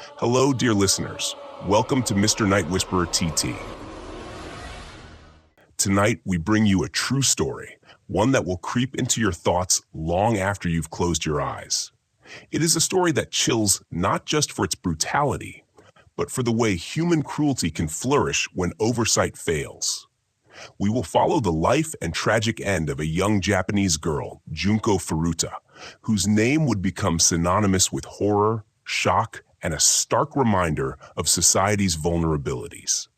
Hello, dear listeners. Welcome to Mr. Night Whisperer TT. Tonight, we bring you a true story, one that will creep into your thoughts long after you've closed your eyes. It is a story that chills not just for its brutality, but for the way human cruelty can flourish when oversight fails. We will follow the life and tragic end of a young Japanese girl, Junko Furuta, whose name would become synonymous with horror, shock, and a stark reminder of society's vulnerabilities.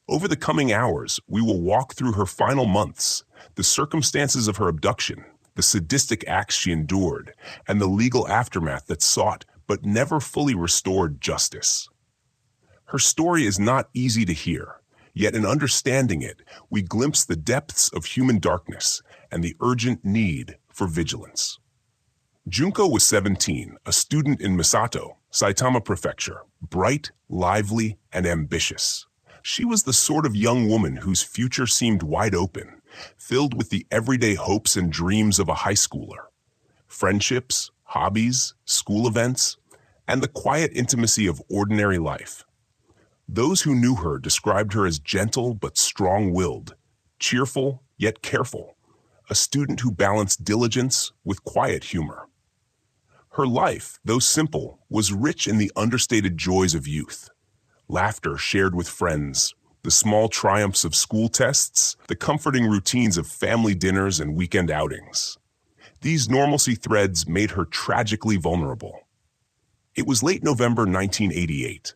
Over the coming hours, we will walk through her final months, the circumstances of her abduction, the sadistic acts she endured, and the legal aftermath that sought but never fully restored justice. Her story is not easy to hear, yet in understanding it, we glimpse the depths of human darkness and the urgent need for vigilance. Junko was 17, a student in Misato, Saitama Prefecture, bright, lively, and ambitious. She was the sort of young woman whose future seemed wide open, filled with the everyday hopes and dreams of a high schooler. Friendships, hobbies, school events, and the quiet intimacy of ordinary life. Those who knew her described her as gentle but strong-willed, cheerful yet careful, a student who balanced diligence with quiet humor. Her life, though simple, was rich in the understated joys of youth. Laughter shared with friends, the small triumphs of school tests, the comforting routines of family dinners and weekend outings. These normalcy threads made her tragically vulnerable. It was late November 1988.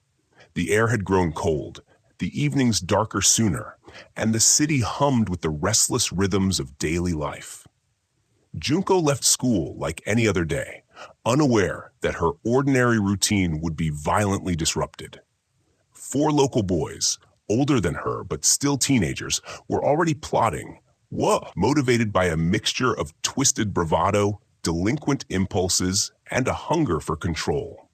The air had grown cold, the evenings darker sooner, and the city hummed with the restless rhythms of daily life. Junko left school like any other day, unaware that her ordinary routine would be violently disrupted. 4 local boys, older than her but still teenagers, were already plotting, motivated by a mixture of twisted bravado, delinquent impulses, and a hunger for control.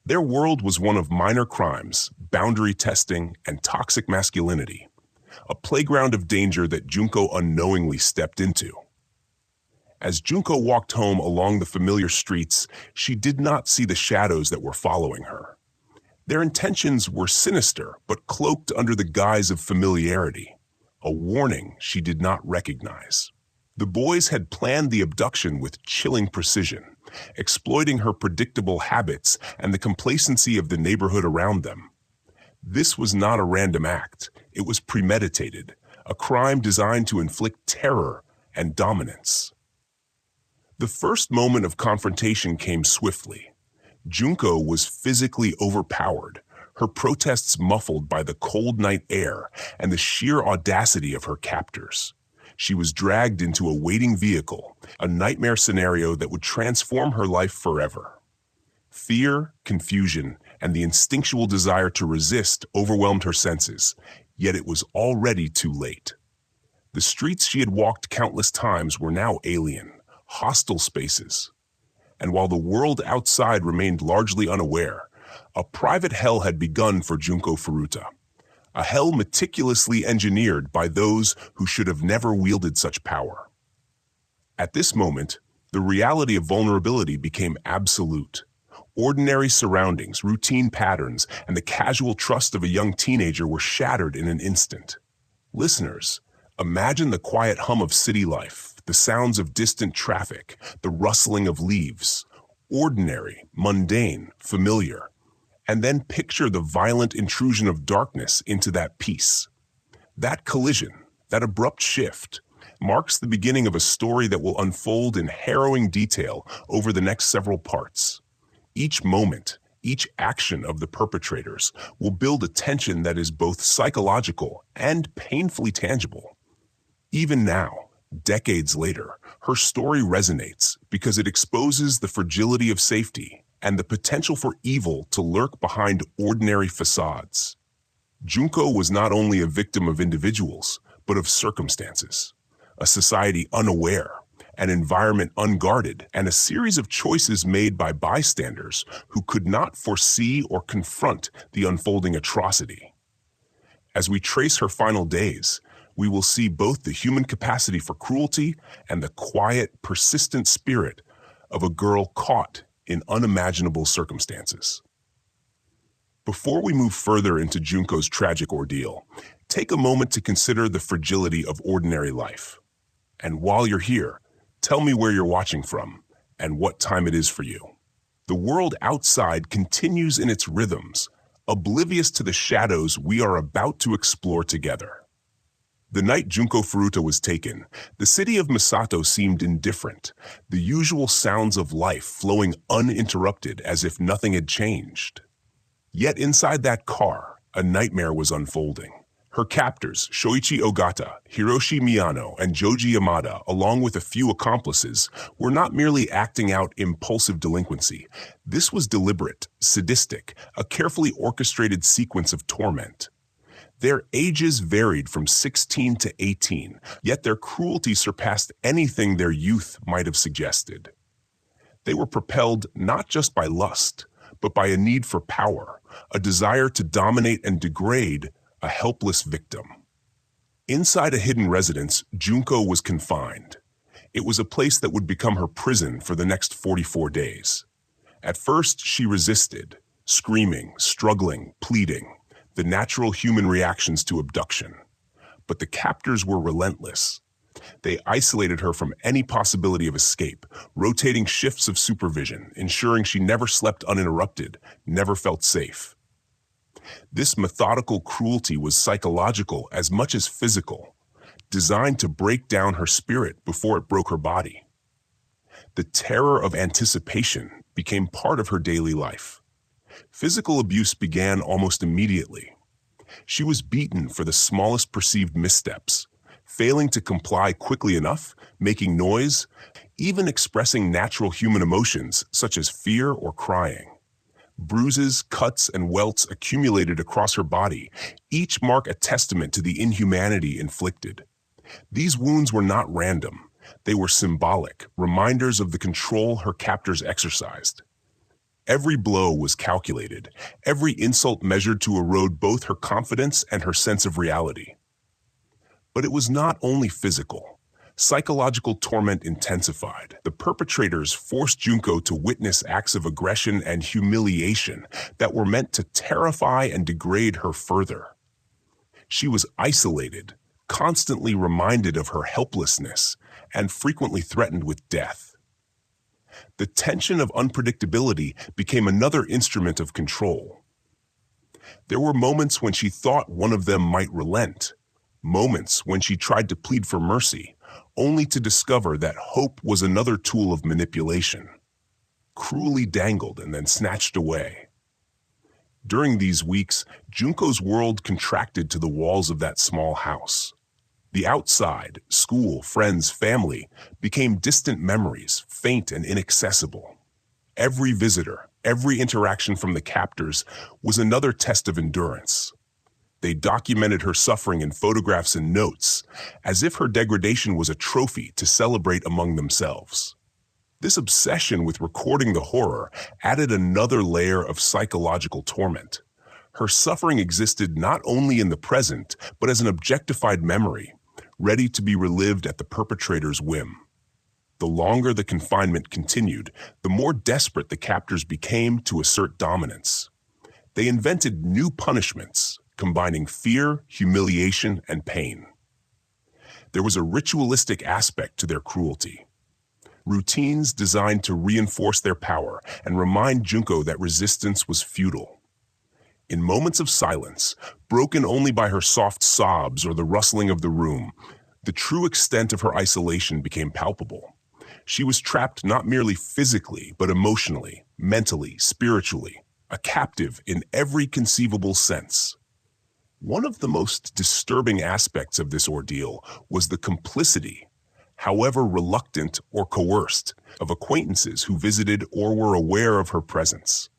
Their world was one of minor crimes, boundary testing, and toxic masculinity, a playground of danger that Junko unknowingly stepped into. As Junko walked home along the familiar streets, she did not see the shadows that were following her. Their intentions were sinister, but cloaked under the guise of familiarity, a warning she did not recognize. The boys had planned the abduction with chilling precision, exploiting her predictable habits and the complacency of the neighborhood around them. This was not a random act. It was premeditated, a crime designed to inflict terror and dominance. The first moment of confrontation came swiftly. Junko was physically overpowered, her protests muffled by the cold night air and the sheer audacity of her captors. She was dragged into a waiting vehicle, a nightmare scenario that would transform her life forever. Fear, confusion, and the instinctual desire to resist overwhelmed her senses, yet it was already too late. The streets she had walked countless times were now alien, hostile spaces. And while the world outside remained largely unaware, a private hell had begun for Junko Furuta. A hell meticulously engineered by those who should have never wielded such power. At this moment, the reality of vulnerability became absolute. Ordinary surroundings, routine patterns, and the casual trust of a young teenager were shattered in an instant. Listeners, imagine the quiet hum of city life, the sounds of distant traffic, the rustling of leaves. Ordinary, mundane, familiar. And then picture the violent intrusion of darkness into that peace. That collision, that abrupt shift, marks the beginning of a story that will unfold in harrowing detail over the next several parts. Each moment, each action of the perpetrators will build a tension that is both psychological and painfully tangible. Even now, decades later, her story resonates because it exposes the fragility of safety and the potential for evil to lurk behind ordinary facades. Junko was not only a victim of individuals, but of circumstances, a society unaware, an environment unguarded, and a series of choices made by bystanders who could not foresee or confront the unfolding atrocity. As we trace her final days, we will see both the human capacity for cruelty and the quiet, persistent spirit of a girl caught in unimaginable circumstances. Before we move further into Junko's tragic ordeal, take a moment to consider the fragility of ordinary life. And while you're here, tell me where you're watching from and what time it is for you. The world outside continues in its rhythms, oblivious to the shadows we are about to explore together. The night Junko Furuta was taken, the city of Misato seemed indifferent, the usual sounds of life flowing uninterrupted as if nothing had changed. Yet inside that car, a nightmare was unfolding. Her captors, Shoichi Ogata, Hiroshi Miyano, and Joji Yamada, along with a few accomplices, were not merely acting out impulsive delinquency. This was deliberate, sadistic, a carefully orchestrated sequence of torment. Their ages varied from 16 to 18, yet their cruelty surpassed anything their youth might have suggested. They were propelled not just by lust, but by a need for power, a desire to dominate and degrade a helpless victim. Inside a hidden residence, Junko was confined. It was a place that would become her prison for the next 44 days. At first, she resisted, screaming, struggling, pleading, the natural human reactions to abduction. But the captors were relentless. They isolated her from any possibility of escape, rotating shifts of supervision, ensuring she never slept uninterrupted, never felt safe. This methodical cruelty was psychological as much as physical, designed to break down her spirit before it broke her body. The terror of anticipation became part of her daily life. Physical abuse began almost immediately. She was beaten for the smallest perceived missteps, failing to comply quickly enough, making noise, even expressing natural human emotions such as fear or crying. Bruises, cuts, and welts accumulated across her body, each mark a testament to the inhumanity inflicted. These wounds were not random. They were symbolic, reminders of the control her captors exercised. Every blow was calculated, every insult measured to erode both her confidence and her sense of reality. But it was not only physical. Psychological torment intensified. The perpetrators forced Junko to witness acts of aggression and humiliation that were meant to terrify and degrade her further. She was isolated, constantly reminded of her helplessness, and frequently threatened with death. The tension of unpredictability became another instrument of control. There were moments when she thought one of them might relent, moments when she tried to plead for mercy, only to discover that hope was another tool of manipulation, cruelly dangled and then snatched away. During these weeks, Junko's world contracted to the walls of that small house. The outside, school, friends, family, became distant memories, faint and inaccessible. Every visitor, every interaction from the captors was another test of endurance. They documented her suffering in photographs and notes, as if her degradation was a trophy to celebrate among themselves. This obsession with recording the horror added another layer of psychological torment. Her suffering existed not only in the present, but as an objectified memory, ready to be relived at the perpetrator's whim. The longer the confinement continued, the more desperate the captors became to assert dominance. They invented new punishments, combining fear, humiliation, and pain. There was a ritualistic aspect to their cruelty. Routines designed to reinforce their power and remind Junko that resistance was futile. In moments of silence, broken only by her soft sobs or the rustling of the room, the true extent of her isolation became palpable. She was trapped not merely physically, but emotionally, mentally, spiritually, a captive in every conceivable sense. One of the most disturbing aspects of this ordeal was the complicity, however reluctant or coerced, of acquaintances who visited or were aware of her presence.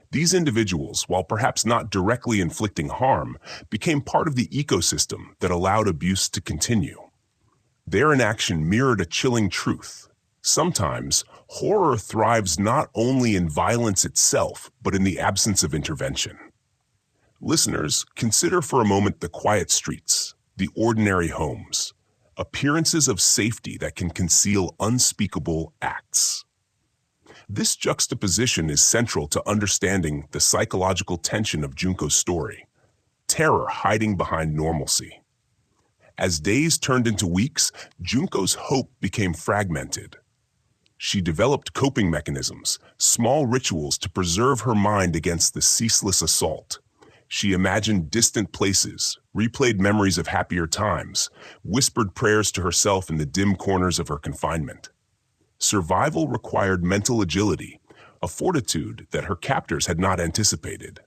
These individuals, while perhaps not directly inflicting harm, became part of the ecosystem that allowed abuse to continue. Their inaction mirrored a chilling truth. Sometimes, horror thrives not only in violence itself, but in the absence of intervention. Listeners, consider for a moment the quiet streets, the ordinary homes, appearances of safety that can conceal unspeakable acts. This juxtaposition is central to understanding the psychological tension of Junko's story, terror hiding behind normalcy. As days turned into weeks, Junko's hope became fragmented. She developed coping mechanisms, small rituals to preserve her mind against the ceaseless assault. She imagined distant places, replayed memories of happier times, whispered prayers to herself in the dim corners of her confinement. Survival required mental agility, a fortitude that her captors had not anticipated.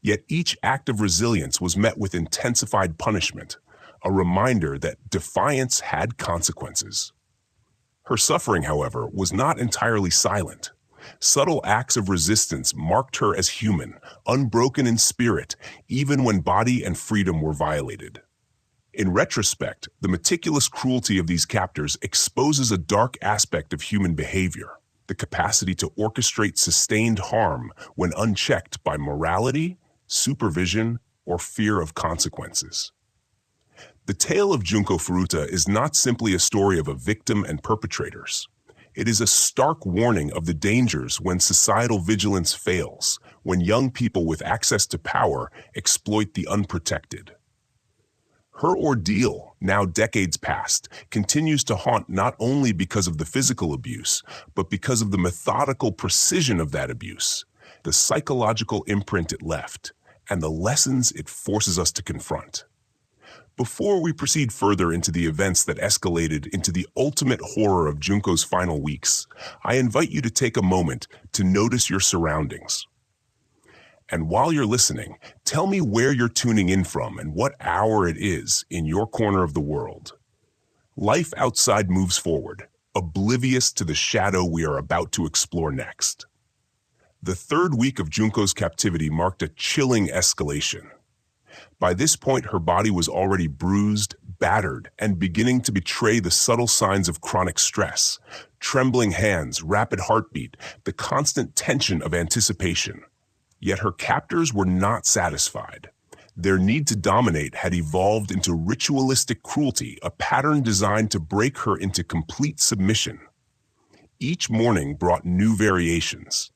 Yet each act of resilience was met with intensified punishment, a reminder that defiance had consequences. Her suffering, however, was not entirely silent. Subtle acts of resistance marked her as human, unbroken in spirit, even when body and freedom were violated. In retrospect, the meticulous cruelty of these captors exposes a dark aspect of human behavior, the capacity to orchestrate sustained harm when unchecked by morality, supervision, or fear of consequences. The tale of Junko Furuta is not simply a story of a victim and perpetrators. It is a stark warning of the dangers when societal vigilance fails, when young people with access to power exploit the unprotected. Her ordeal, now decades past, continues to haunt not only because of the physical abuse, but because of the methodical precision of that abuse, the psychological imprint it left, and the lessons it forces us to confront. Before we proceed further into the events that escalated into the ultimate horror of Junko's final weeks, I invite you to take a moment to notice your surroundings. And while you're listening, tell me where you're tuning in from and what hour it is in your corner of the world. Life outside moves forward, oblivious to the shadow we are about to explore next. The third week of Junko's captivity marked a chilling escalation. By this point, her body was already bruised, battered, and beginning to betray the subtle signs of chronic stress. Trembling hands, rapid heartbeat, the constant tension of anticipation. Yet her captors were not satisfied. Their need to dominate had evolved into ritualistic cruelty, a pattern designed to break her into complete submission. Each morning brought new variations.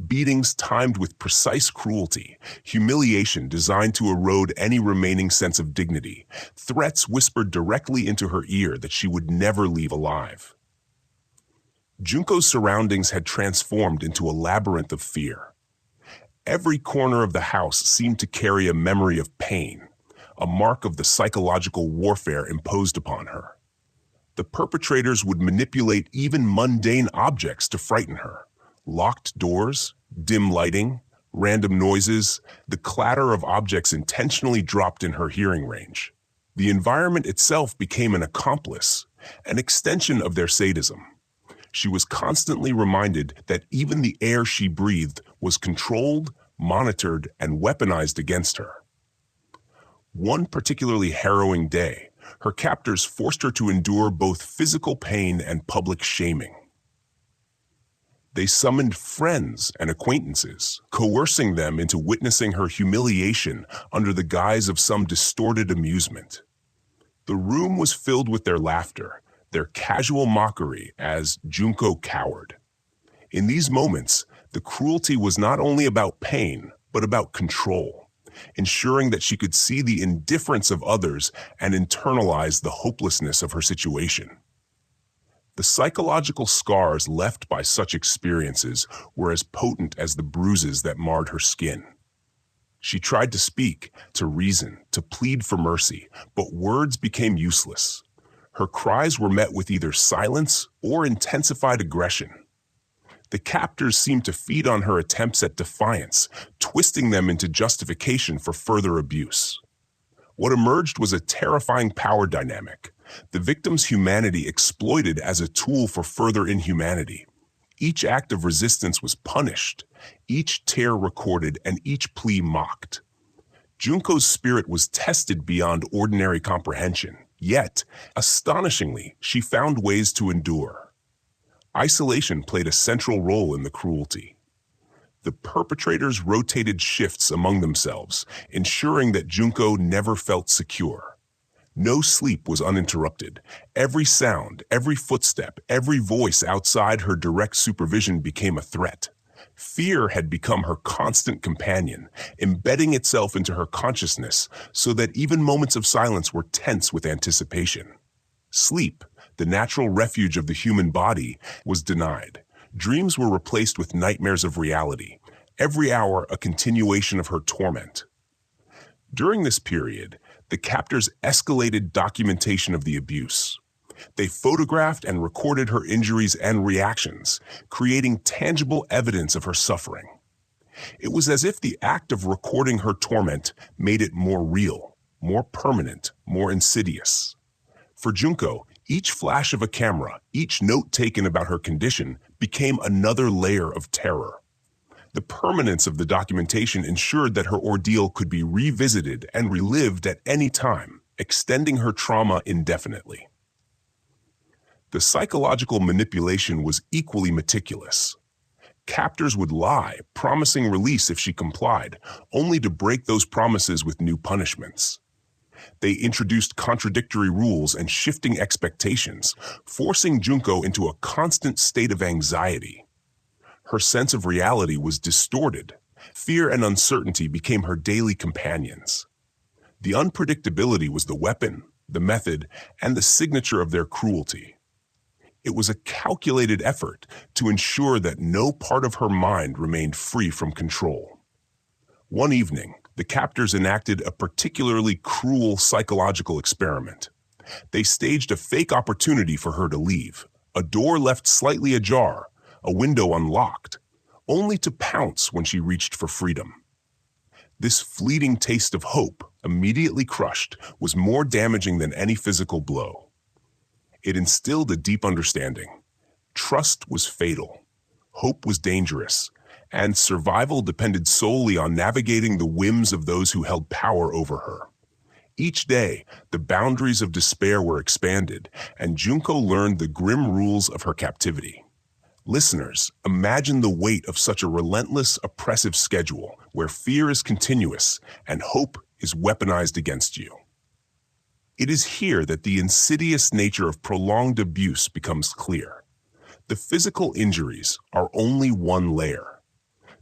Beatings timed with precise cruelty, humiliation designed to erode any remaining sense of dignity, threats whispered directly into her ear that she would never leave alive. Junko's surroundings had transformed into a labyrinth of fear. Every corner of the house seemed to carry a memory of pain, a mark of the psychological warfare imposed upon her. The perpetrators would manipulate even mundane objects to frighten her. Locked doors, dim lighting, random noises, the clatter of objects intentionally dropped in her hearing range. The environment itself became an accomplice, an extension of their sadism. She was constantly reminded that even the air she breathed was controlled, monitored, and weaponized against her. One particularly harrowing day, her captors forced her to endure both physical pain and public shaming. They summoned friends and acquaintances, coercing them into witnessing her humiliation under the guise of some distorted amusement. The room was filled with their laughter, their casual mockery as Junko cowered. In these moments, the cruelty was not only about pain, but about control, ensuring that she could see the indifference of others and internalize the hopelessness of her situation. The psychological scars left by such experiences were as potent as the bruises that marred her skin. She tried to speak, to reason, to plead for mercy, but words became useless. Her cries were met with either silence or intensified aggression. The captors seemed to feed on her attempts at defiance, twisting them into justification for further abuse. What emerged was a terrifying power dynamic. The victim's humanity exploited as a tool for further inhumanity. Each act of resistance was punished, each tear recorded, and each plea mocked. Junko's spirit was tested beyond ordinary comprehension, yet, astonishingly, she found ways to endure. Isolation played a central role in the cruelty. The perpetrators rotated shifts among themselves, ensuring that Junko never felt secure. No sleep was uninterrupted. Every sound, every footstep, every voice outside her direct supervision became a threat. Fear had become her constant companion, embedding itself into her consciousness so that even moments of silence were tense with anticipation. Sleep, the natural refuge of the human body, was denied. Dreams were replaced with nightmares of reality, every hour a continuation of her torment. During this period, the captors escalated documentation of the abuse. They photographed and recorded her injuries and reactions, creating tangible evidence of her suffering. It was as if the act of recording her torment made it more real, more permanent, more insidious. For Junko, each flash of a camera, each note taken about her condition, became another layer of terror. The permanence of the documentation ensured that her ordeal could be revisited and relived at any time, extending her trauma indefinitely. The psychological manipulation was equally meticulous. Captors would lie, promising release if she complied, only to break those promises with new punishments. They introduced contradictory rules and shifting expectations, forcing Junko into a constant state of anxiety. Her sense of reality was distorted. Fear and uncertainty became her daily companions. The unpredictability was the weapon, the method, and the signature of their cruelty. It was a calculated effort to ensure that no part of her mind remained free from control. One evening, the captors enacted a particularly cruel psychological experiment. They staged a fake opportunity for her to leave, a door left slightly ajar, a window unlocked, only to pounce when she reached for freedom. This fleeting taste of hope, immediately crushed, was more damaging than any physical blow. It instilled a deep understanding. Trust was fatal, hope was dangerous, and survival depended solely on navigating the whims of those who held power over her. Each day, the boundaries of despair were expanded, and Junko learned the grim rules of her captivity. Listeners, imagine the weight of such a relentless, oppressive schedule where fear is continuous and hope is weaponized against you. It is here that the insidious nature of prolonged abuse becomes clear. The physical injuries are only one layer.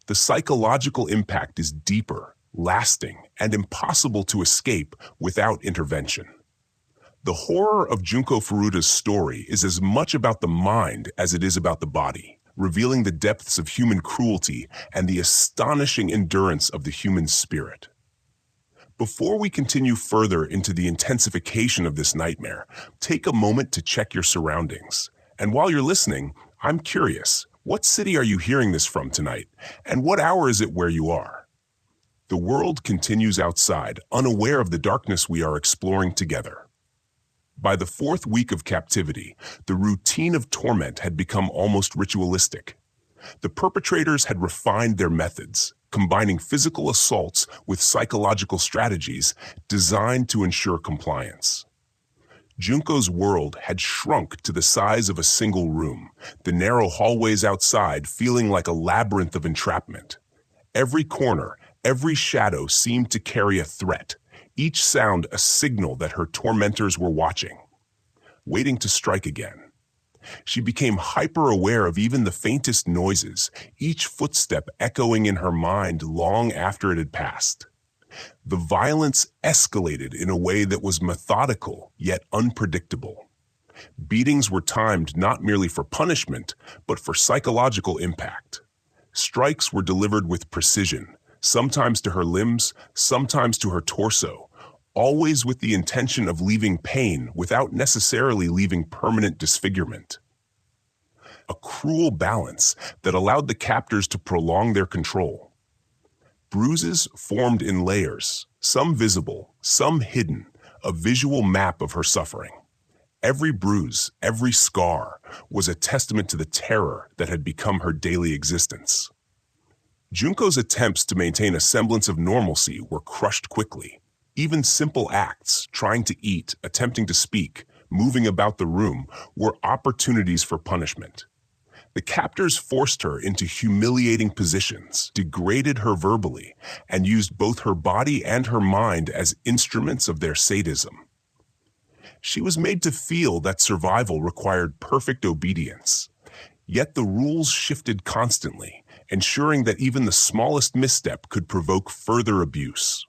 The psychological impact is deeper, lasting, and impossible to escape without intervention. The horror of Junko Furuta's story is as much about the mind as it is about the body, revealing the depths of human cruelty and the astonishing endurance of the human spirit. Before we continue further into the intensification of this nightmare, take a moment to check your surroundings. And while you're listening, I'm curious, what city are you hearing this from tonight? And what hour is it where you are? The world continues outside, unaware of the darkness we are exploring together. By the 4th week of captivity, the routine of torment had become almost ritualistic. The perpetrators had refined their methods, combining physical assaults with psychological strategies designed to ensure compliance. Junko's world had shrunk to the size of a single room, the narrow hallways outside feeling like a labyrinth of entrapment. Every corner, every shadow seemed to carry a threat, each sound a signal that her tormentors were watching, waiting to strike again. She became hyper-aware of even the faintest noises, each footstep echoing in her mind long after it had passed. The violence escalated in a way that was methodical yet unpredictable. Beatings were timed not merely for punishment, but for psychological impact. Strikes were delivered with precision, sometimes to her limbs, sometimes to her torso, always with the intention of leaving pain without necessarily leaving permanent disfigurement. A cruel balance that allowed the captors to prolong their control. Bruises formed in layers, some visible, some hidden, a visual map of her suffering. Every bruise, every scar, was a testament to the terror that had become her daily existence. Junko's attempts to maintain a semblance of normalcy were crushed quickly. Even simple acts, trying to eat, attempting to speak, moving about the room, were opportunities for punishment. The captors forced her into humiliating positions, degraded her verbally, and used both her body and her mind as instruments of their sadism. She was made to feel that survival required perfect obedience. Yet the rules shifted constantly, ensuring that even the smallest misstep could provoke further abuse.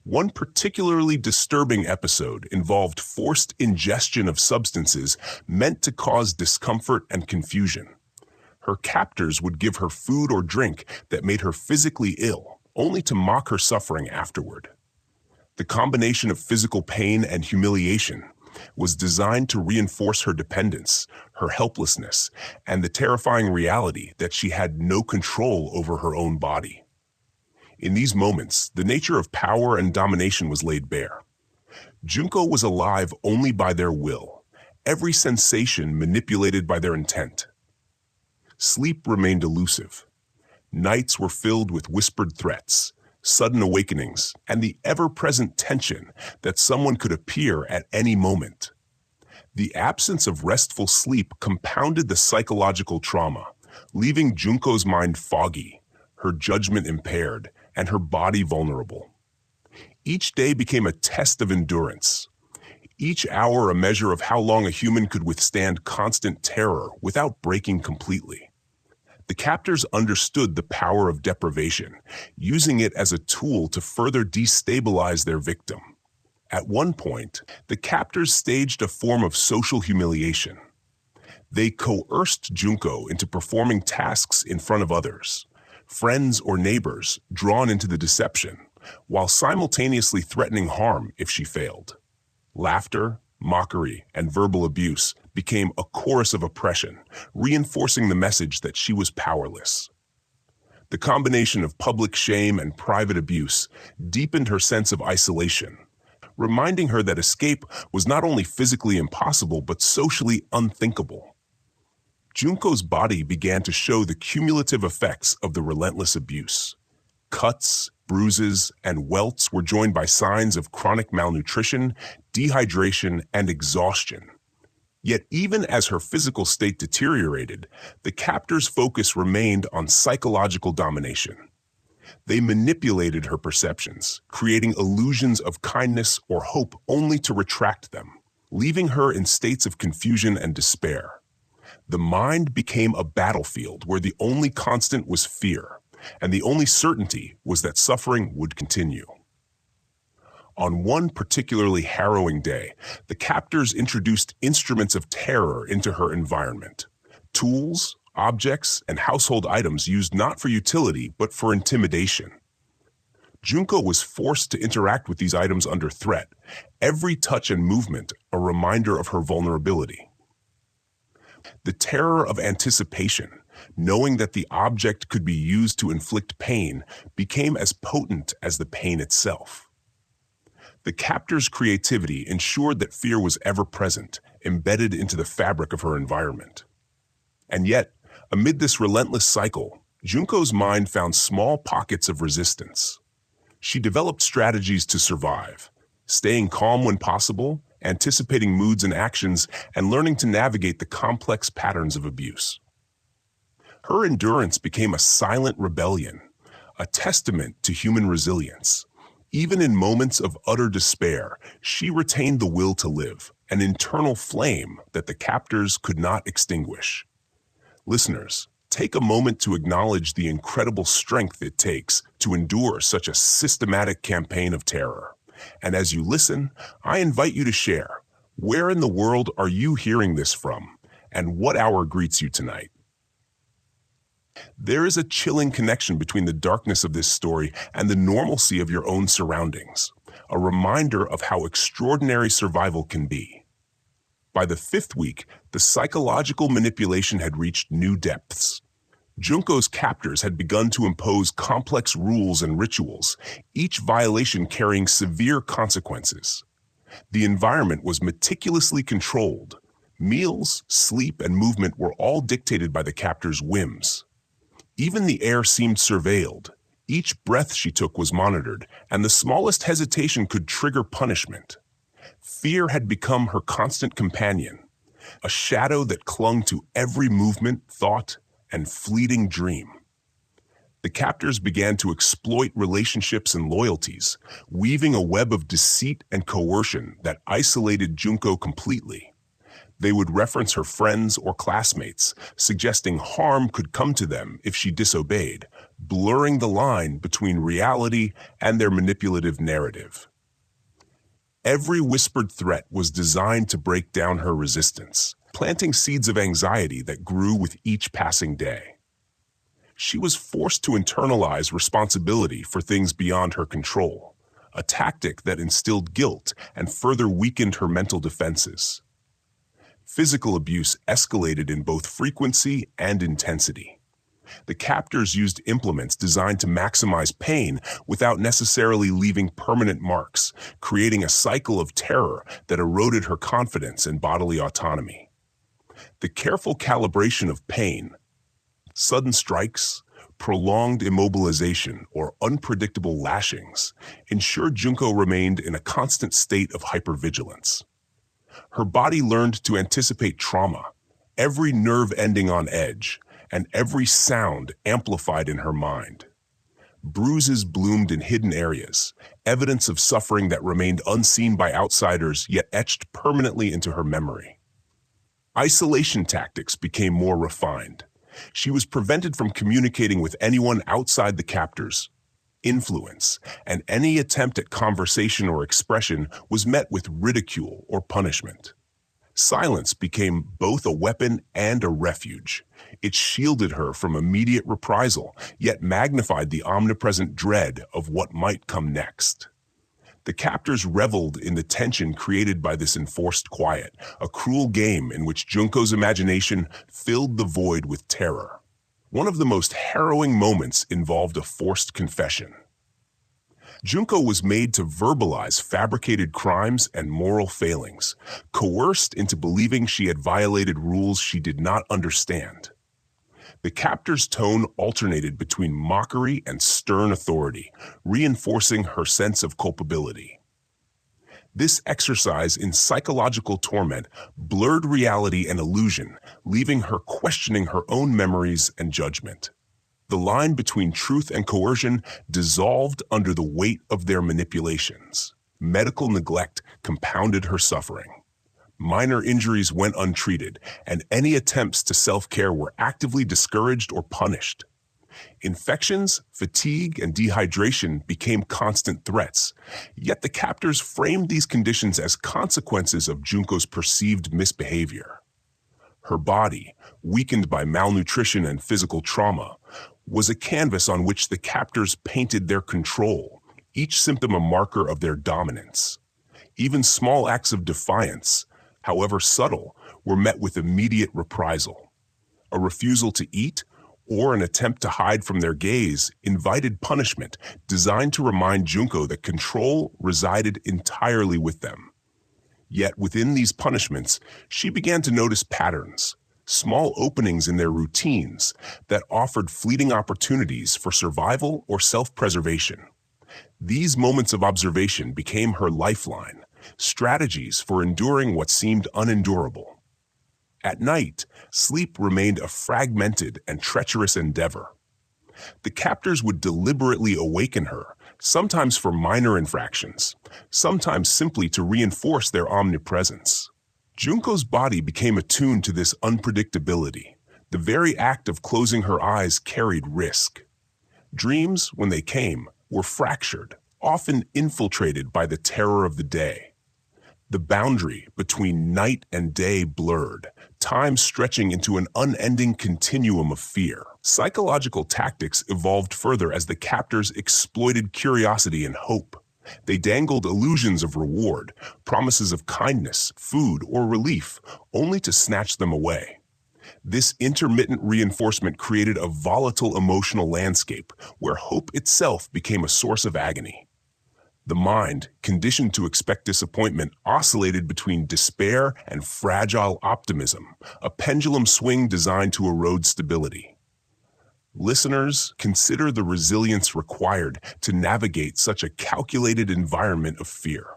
One particularly disturbing episode involved forced ingestion of substances meant to cause discomfort and confusion. Her captors would give her food or drink that made her physically ill, only to mock her suffering afterward. The combination of physical pain and humiliation was designed to reinforce her dependence, her helplessness, and the terrifying reality that she had no control over her own body. In these moments, the nature of power and domination was laid bare. Junko was alive only by their will, every sensation manipulated by their intent. Sleep remained elusive. Nights were filled with whispered threats, sudden awakenings, and the ever-present tension that someone could appear at any moment. The absence of restful sleep compounded the psychological trauma, leaving Junko's mind foggy, her judgment impaired, and her body vulnerable. Each day became a test of endurance. Each hour a measure of how long a human could withstand constant terror without breaking completely. The captors understood the power of deprivation, using it as a tool to further destabilize their victim. At one point, the captors staged a form of social humiliation. They coerced Junko into performing tasks in front of others, friends or neighbors drawn into the deception, while simultaneously threatening harm if she failed. Laughter, mockery, and verbal abuse became a chorus of oppression, reinforcing the message that she was powerless. The combination of public shame and private abuse deepened her sense of isolation, reminding her that escape was not only physically impossible but socially unthinkable. Junko's body began to show the cumulative effects of the relentless abuse. Cuts, bruises, and welts were joined by signs of chronic malnutrition, dehydration, and exhaustion. Yet even as her physical state deteriorated, the captors' focus remained on psychological domination. They manipulated her perceptions, creating illusions of kindness or hope only to retract them, leaving her in states of confusion and despair. The mind became a battlefield where the only constant was fear, and the only certainty was that suffering would continue. On one particularly harrowing day, the captors introduced instruments of terror into her environment. Tools, objects, and household items used not for utility but for intimidation. Junko was forced to interact with these items under threat, every touch and movement a reminder of her vulnerability. The terror of anticipation, knowing that the object could be used to inflict pain, became as potent as the pain itself. The captor's creativity ensured that fear was ever present, embedded into the fabric of her environment. And yet, amid this relentless cycle, Junko's mind found small pockets of resistance. She developed strategies to survive, staying calm when possible, anticipating moods and actions, and learning to navigate the complex patterns of abuse. Her endurance became a silent rebellion, a testament to human resilience. Even in moments of utter despair, she retained the will to live, an internal flame that the captors could not extinguish. Listeners, take a moment to acknowledge the incredible strength it takes to endure such a systematic campaign of terror. And as you listen, I invite you to share, where in the world are you hearing this from, and what hour greets you tonight? There is a chilling connection between the darkness of this story and the normalcy of your own surroundings, a reminder of how extraordinary survival can be. By the fifth week, the psychological manipulation had reached new depths. Junko's captors had begun to impose complex rules and rituals, each violation carrying severe consequences. The environment was meticulously controlled. Meals, sleep, and movement were all dictated by the captor's whims. Even the air seemed surveilled. Each breath she took was monitored, and the smallest hesitation could trigger punishment. Fear had become her constant companion, a shadow that clung to every movement, thought, and fleeting dream. The captors began to exploit relationships and loyalties, weaving a web of deceit and coercion that isolated Junko completely. They would reference her friends or classmates, suggesting harm could come to them if she disobeyed, blurring the line between reality and their manipulative narrative. Every whispered threat was designed to break down her resistance, planting seeds of anxiety that grew with each passing day. She was forced to internalize responsibility for things beyond her control, a tactic that instilled guilt and further weakened her mental defenses. Physical abuse escalated in both frequency and intensity. The captors used implements designed to maximize pain without necessarily leaving permanent marks, creating a cycle of terror that eroded her confidence and bodily autonomy. The careful calibration of pain, sudden strikes, prolonged immobilization, or unpredictable lashings ensured Junko remained in a constant state of hypervigilance. Her body learned to anticipate trauma, every nerve ending on edge, and every sound amplified in her mind. Bruises bloomed in hidden areas, evidence of suffering that remained unseen by outsiders yet etched permanently into her memory. Isolation tactics became more refined. She was prevented from communicating with anyone outside the captors' influence, and any attempt at conversation or expression was met with ridicule or punishment. Silence became both a weapon and a refuge. It shielded her from immediate reprisal, yet magnified the omnipresent dread of what might come next. The captors reveled in the tension created by this enforced quiet, a cruel game in which Junko's imagination filled the void with terror. One of the most harrowing moments involved a forced confession. Junko was made to verbalize fabricated crimes and moral failings, coerced into believing she had violated rules she did not understand. The captor's tone alternated between mockery and stern authority, reinforcing her sense of culpability. This exercise in psychological torment blurred reality and illusion, leaving her questioning her own memories and judgment. The line between truth and coercion dissolved under the weight of their manipulations. Medical neglect compounded her suffering. Minor injuries went untreated, and any attempts to self-care were actively discouraged or punished. Infections, fatigue, and dehydration became constant threats, yet the captors framed these conditions as consequences of Junko's perceived misbehavior. Her body, weakened by malnutrition and physical trauma, was a canvas on which the captors painted their control, each symptom a marker of their dominance. Even small acts of defiance, however subtle, were met with immediate reprisal. A refusal to eat or an attempt to hide from their gaze invited punishment designed to remind Junko that control resided entirely with them. Yet within these punishments, she began to notice patterns, small openings in their routines that offered fleeting opportunities for survival or self-preservation. These moments of observation became her lifeline, strategies for enduring what seemed unendurable. At night, sleep remained a fragmented and treacherous endeavor. The captors would deliberately awaken her, sometimes for minor infractions, sometimes simply to reinforce their omnipresence. Junko's body became attuned to this unpredictability. The very act of closing her eyes carried risk. Dreams, when they came, were fractured, often infiltrated by the terror of the day. The boundary between night and day blurred, time stretching into an unending continuum of fear. Psychological tactics evolved further as the captors exploited curiosity and hope. They dangled illusions of reward, promises of kindness, food, or relief, only to snatch them away. This intermittent reinforcement created a volatile emotional landscape where hope itself became a source of agony. The mind, conditioned to expect disappointment, oscillated between despair and fragile optimism, a pendulum swing designed to erode stability. Listeners, consider the resilience required to navigate such a calculated environment of fear.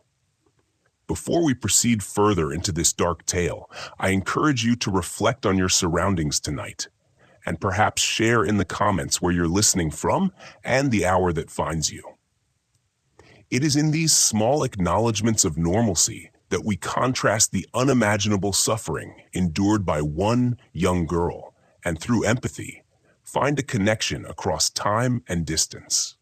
Before we proceed further into this dark tale, I encourage you to reflect on your surroundings tonight. and perhaps share in the comments where you're listening from and the hour that finds you. It is in these small acknowledgments of normalcy that we contrast the unimaginable suffering endured by one young girl, and through empathy, find a connection across time and distance.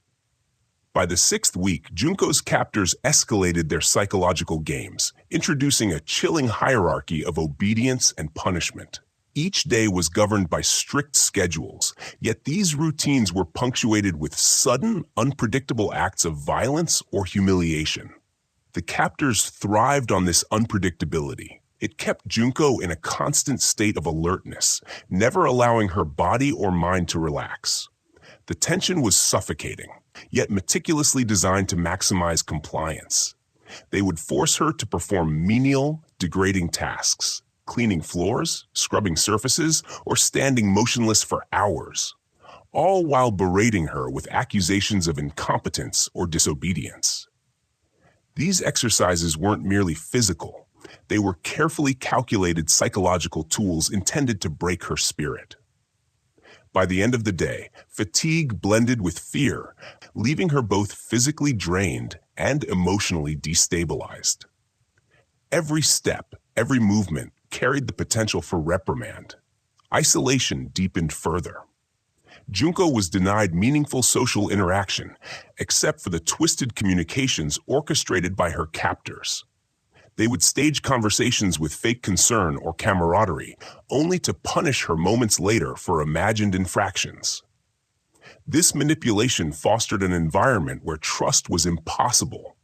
By the 6th week, Junko's captors escalated their psychological games, introducing a chilling hierarchy of obedience and punishment. Each day was governed by strict schedules, yet these routines were punctuated with sudden, unpredictable acts of violence or humiliation. The captors thrived on this unpredictability. It kept Junko in a constant state of alertness, never allowing her body or mind to relax. The tension was suffocating, yet meticulously designed to maximize compliance. They would force her to perform menial, degrading tasks, cleaning floors, scrubbing surfaces, or standing motionless for hours, all while berating her with accusations of incompetence or disobedience. These exercises weren't merely physical. They were carefully calculated psychological tools intended to break her spirit. By the end of the day, fatigue blended with fear, leaving her both physically drained and emotionally destabilized. Every step, every movement carried the potential for reprimand. Isolation deepened further. Junko was denied meaningful social interaction, except for the twisted communications orchestrated by her captors. They would stage conversations with fake concern or camaraderie, only to punish her moments later for imagined infractions. This manipulation fostered an environment where trust was impossible,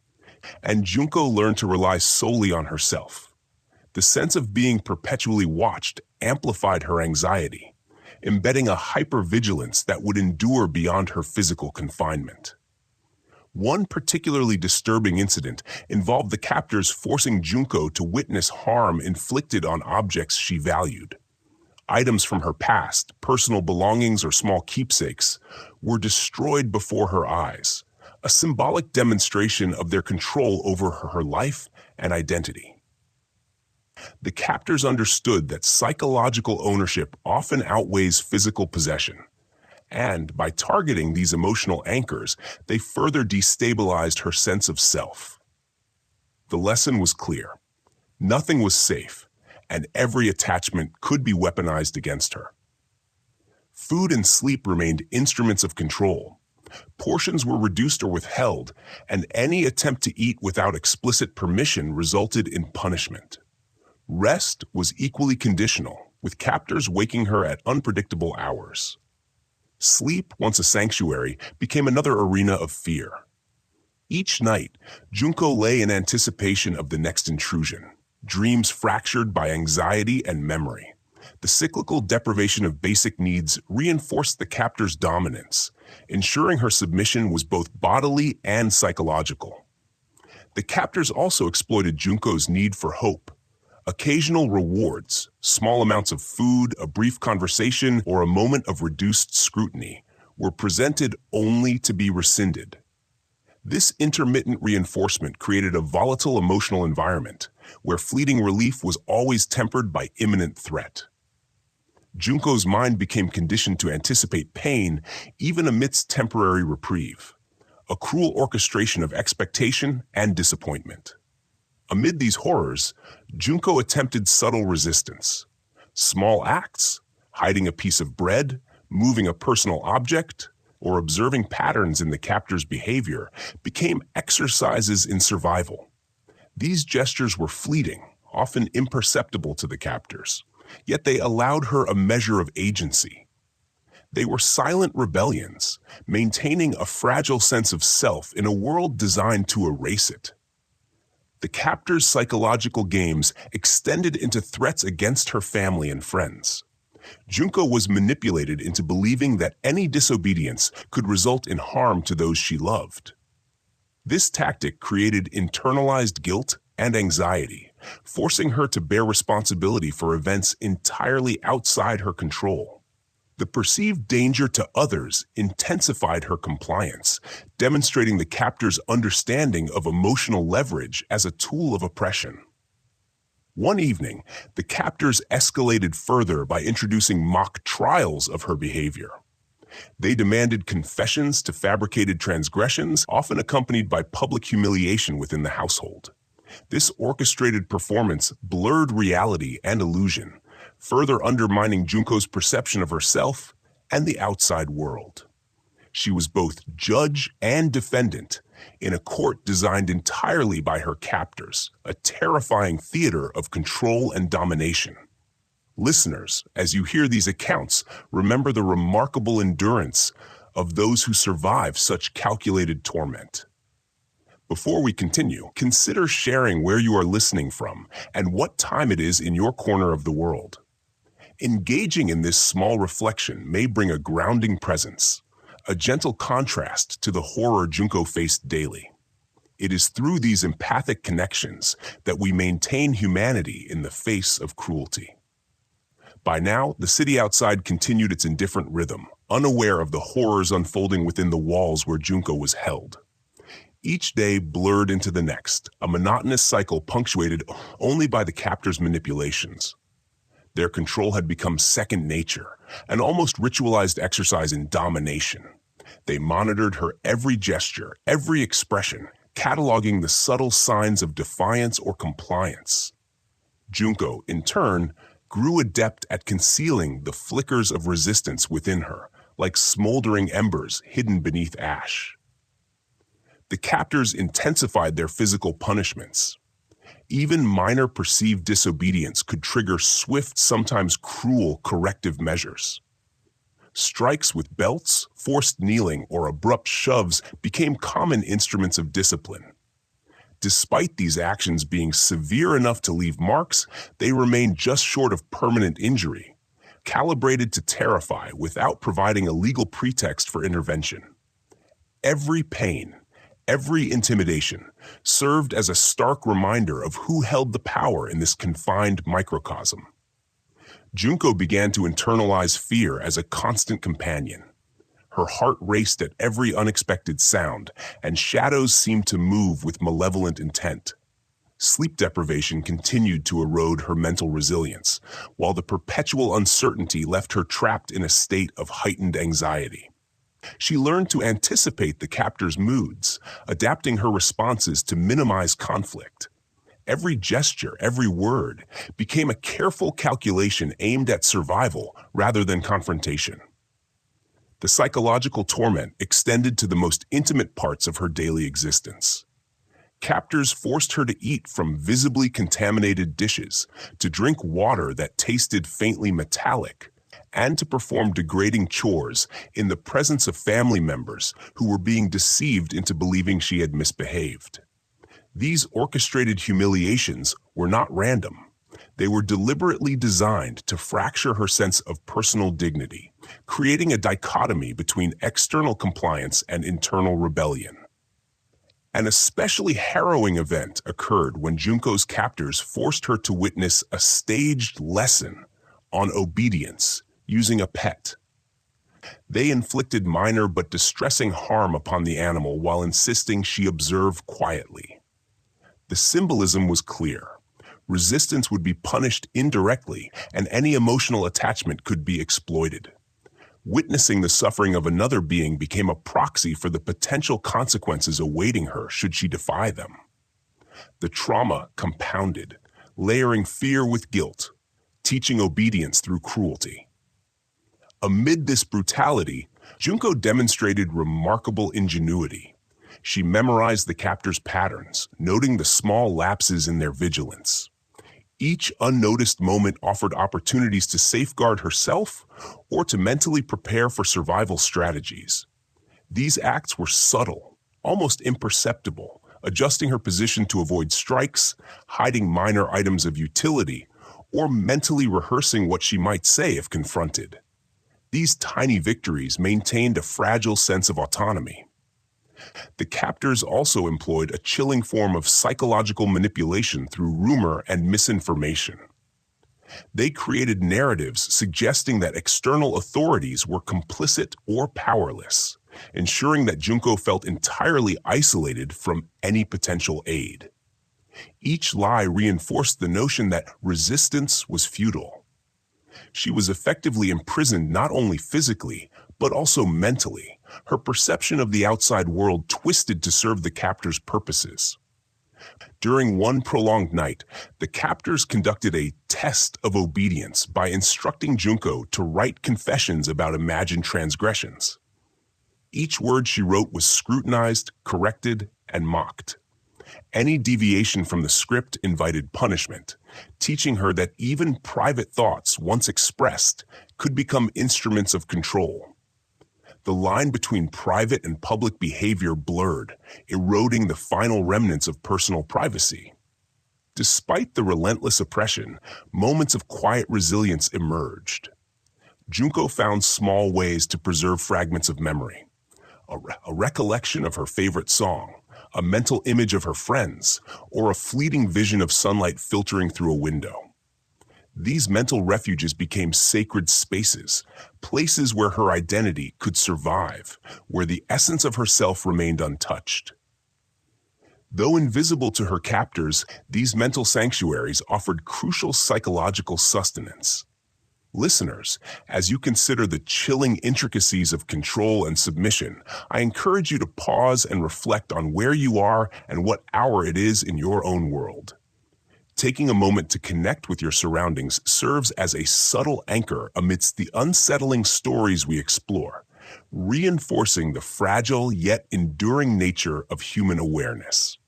and Junko learned to rely solely on herself. The sense of being perpetually watched amplified her anxiety, embedding a hypervigilance that would endure beyond her physical confinement. One particularly disturbing incident involved the captors forcing Junko to witness harm inflicted on objects she valued. Items from her past, personal belongings or small keepsakes, were destroyed before her eyes, a symbolic demonstration of their control over her life and identity. The captors understood that psychological ownership often outweighs physical possession, and by targeting these emotional anchors, they further destabilized her sense of self. The lesson was clear. Nothing was safe, and every attachment could be weaponized against her. Food and sleep remained instruments of control. Portions were reduced or withheld, and any attempt to eat without explicit permission resulted in punishment. Rest was equally conditional, with captors waking her at unpredictable hours. Sleep, once a sanctuary, became another arena of fear. Each night, Junko lay in anticipation of the next intrusion, dreams fractured by anxiety and memory. The cyclical deprivation of basic needs reinforced the captor's dominance, ensuring her submission was both bodily and psychological. The captors also exploited Junko's need for hope. Occasional rewards, small amounts of food, a brief conversation, or a moment of reduced scrutiny, were presented only to be rescinded. This intermittent reinforcement created a volatile emotional environment, where fleeting relief was always tempered by imminent threat. Junko's mind became conditioned to anticipate pain even amidst temporary reprieve, a cruel orchestration of expectation and disappointment. Amid these horrors, Junko attempted subtle resistance. Small acts, hiding a piece of bread, moving a personal object, or observing patterns in the captor's behavior, became exercises in survival. These gestures were fleeting, often imperceptible to the captors, yet they allowed her a measure of agency. They were silent rebellions, maintaining a fragile sense of self in a world designed to erase it. The captor's psychological games extended into threats against her family and friends. Junko was manipulated into believing that any disobedience could result in harm to those she loved. This tactic created internalized guilt and anxiety, forcing her to bear responsibility for events entirely outside her control. The perceived danger to others intensified her compliance, demonstrating the captor's understanding of emotional leverage as a tool of oppression. One evening, the captors escalated further by introducing mock trials of her behavior. They demanded confessions to fabricated transgressions, often accompanied by public humiliation within the household. This orchestrated performance blurred reality and illusion, further undermining Junko's perception of herself and the outside world. She was both judge and defendant in a court designed entirely by her captors, a terrifying theater of control and domination. Listeners, as you hear these accounts, remember the remarkable endurance of those who survive such calculated torment. Before we continue, consider sharing where you are listening from and what time it is in your corner of the world. Engaging in this small reflection may bring a grounding presence, a gentle contrast to the horror Junko faced daily. It is through these empathic connections that we maintain humanity in the face of cruelty. By now, the city outside continued its indifferent rhythm, unaware of the horrors unfolding within the walls where Junko was held. Each day blurred into the next, a monotonous cycle punctuated only by the captors' manipulations. Their control had become second nature, an almost ritualized exercise in domination. They monitored her every gesture, every expression, cataloging the subtle signs of defiance or compliance. Junko, in turn, grew adept at concealing the flickers of resistance within her, like smoldering embers hidden beneath ash. The captors intensified their physical punishments. Even minor perceived disobedience could trigger swift, sometimes cruel corrective measures. Strikes with belts, forced kneeling, or abrupt shoves became common instruments of discipline. Despite these actions being severe enough to leave marks, they remained just short of permanent injury, calibrated to terrify without providing a legal pretext for intervention. Every pain, every intimidation served as a stark reminder of who held the power in this confined microcosm. Junko began to internalize fear as a constant companion. Her heart raced at every unexpected sound, and shadows seemed to move with malevolent intent. Sleep deprivation continued to erode her mental resilience, while the perpetual uncertainty left her trapped in a state of heightened anxiety. She learned to anticipate the captor's moods, adapting her responses to minimize conflict. Every gesture, every word, became a careful calculation aimed at survival rather than confrontation. The psychological torment extended to the most intimate parts of her daily existence. Captors forced her to eat from visibly contaminated dishes, to drink water that tasted faintly metallic, and to perform degrading chores in the presence of family members who were being deceived into believing she had misbehaved. These orchestrated humiliations were not random. They were deliberately designed to fracture her sense of personal dignity, creating a dichotomy between external compliance and internal rebellion. An especially harrowing event occurred when Junko's captors forced her to witness a staged lesson on obedience using a pet. They inflicted minor but distressing harm upon the animal while insisting she observe quietly. The symbolism was clear. Resistance would be punished indirectly, and any emotional attachment could be exploited. Witnessing the suffering of another being became a proxy for the potential consequences awaiting her should she defy them. The trauma compounded, layering fear with guilt, teaching obedience through cruelty. Amid this brutality, Junko demonstrated remarkable ingenuity. She memorized the captors' patterns, noting the small lapses in their vigilance. Each unnoticed moment offered opportunities to safeguard herself or to mentally prepare for survival strategies. These acts were subtle, almost imperceptible, adjusting her position to avoid strikes, hiding minor items of utility, or mentally rehearsing what she might say if confronted. These tiny victories maintained a fragile sense of autonomy. The captors also employed a chilling form of psychological manipulation through rumor and misinformation. They created narratives suggesting that external authorities were complicit or powerless, ensuring that Junko felt entirely isolated from any potential aid. Each lie reinforced the notion that resistance was futile. She was effectively imprisoned not only physically, but also mentally, her perception of the outside world twisted to serve the captor's purposes. During one prolonged night, the captors conducted a test of obedience by instructing Junko to write confessions about imagined transgressions. Each word she wrote was scrutinized, corrected, and mocked. Any deviation from the script invited punishment, teaching her that even private thoughts, once expressed, could become instruments of control. The line between private and public behavior blurred, eroding the final remnants of personal privacy. Despite the relentless oppression, moments of quiet resilience emerged. Junko found small ways to preserve fragments of memory. A recollection of her favorite song, a mental image of her friends, or a fleeting vision of sunlight filtering through a window. These mental refuges became sacred spaces, places where her identity could survive, where the essence of herself remained untouched. Though invisible to her captors, these mental sanctuaries offered crucial psychological sustenance. Listeners, as you consider the chilling intricacies of control and submission, I encourage you to pause and reflect on where you are and what hour it is in your own world. Taking a moment to connect with your surroundings serves as a subtle anchor amidst the unsettling stories we explore, reinforcing the fragile yet enduring nature of human awareness.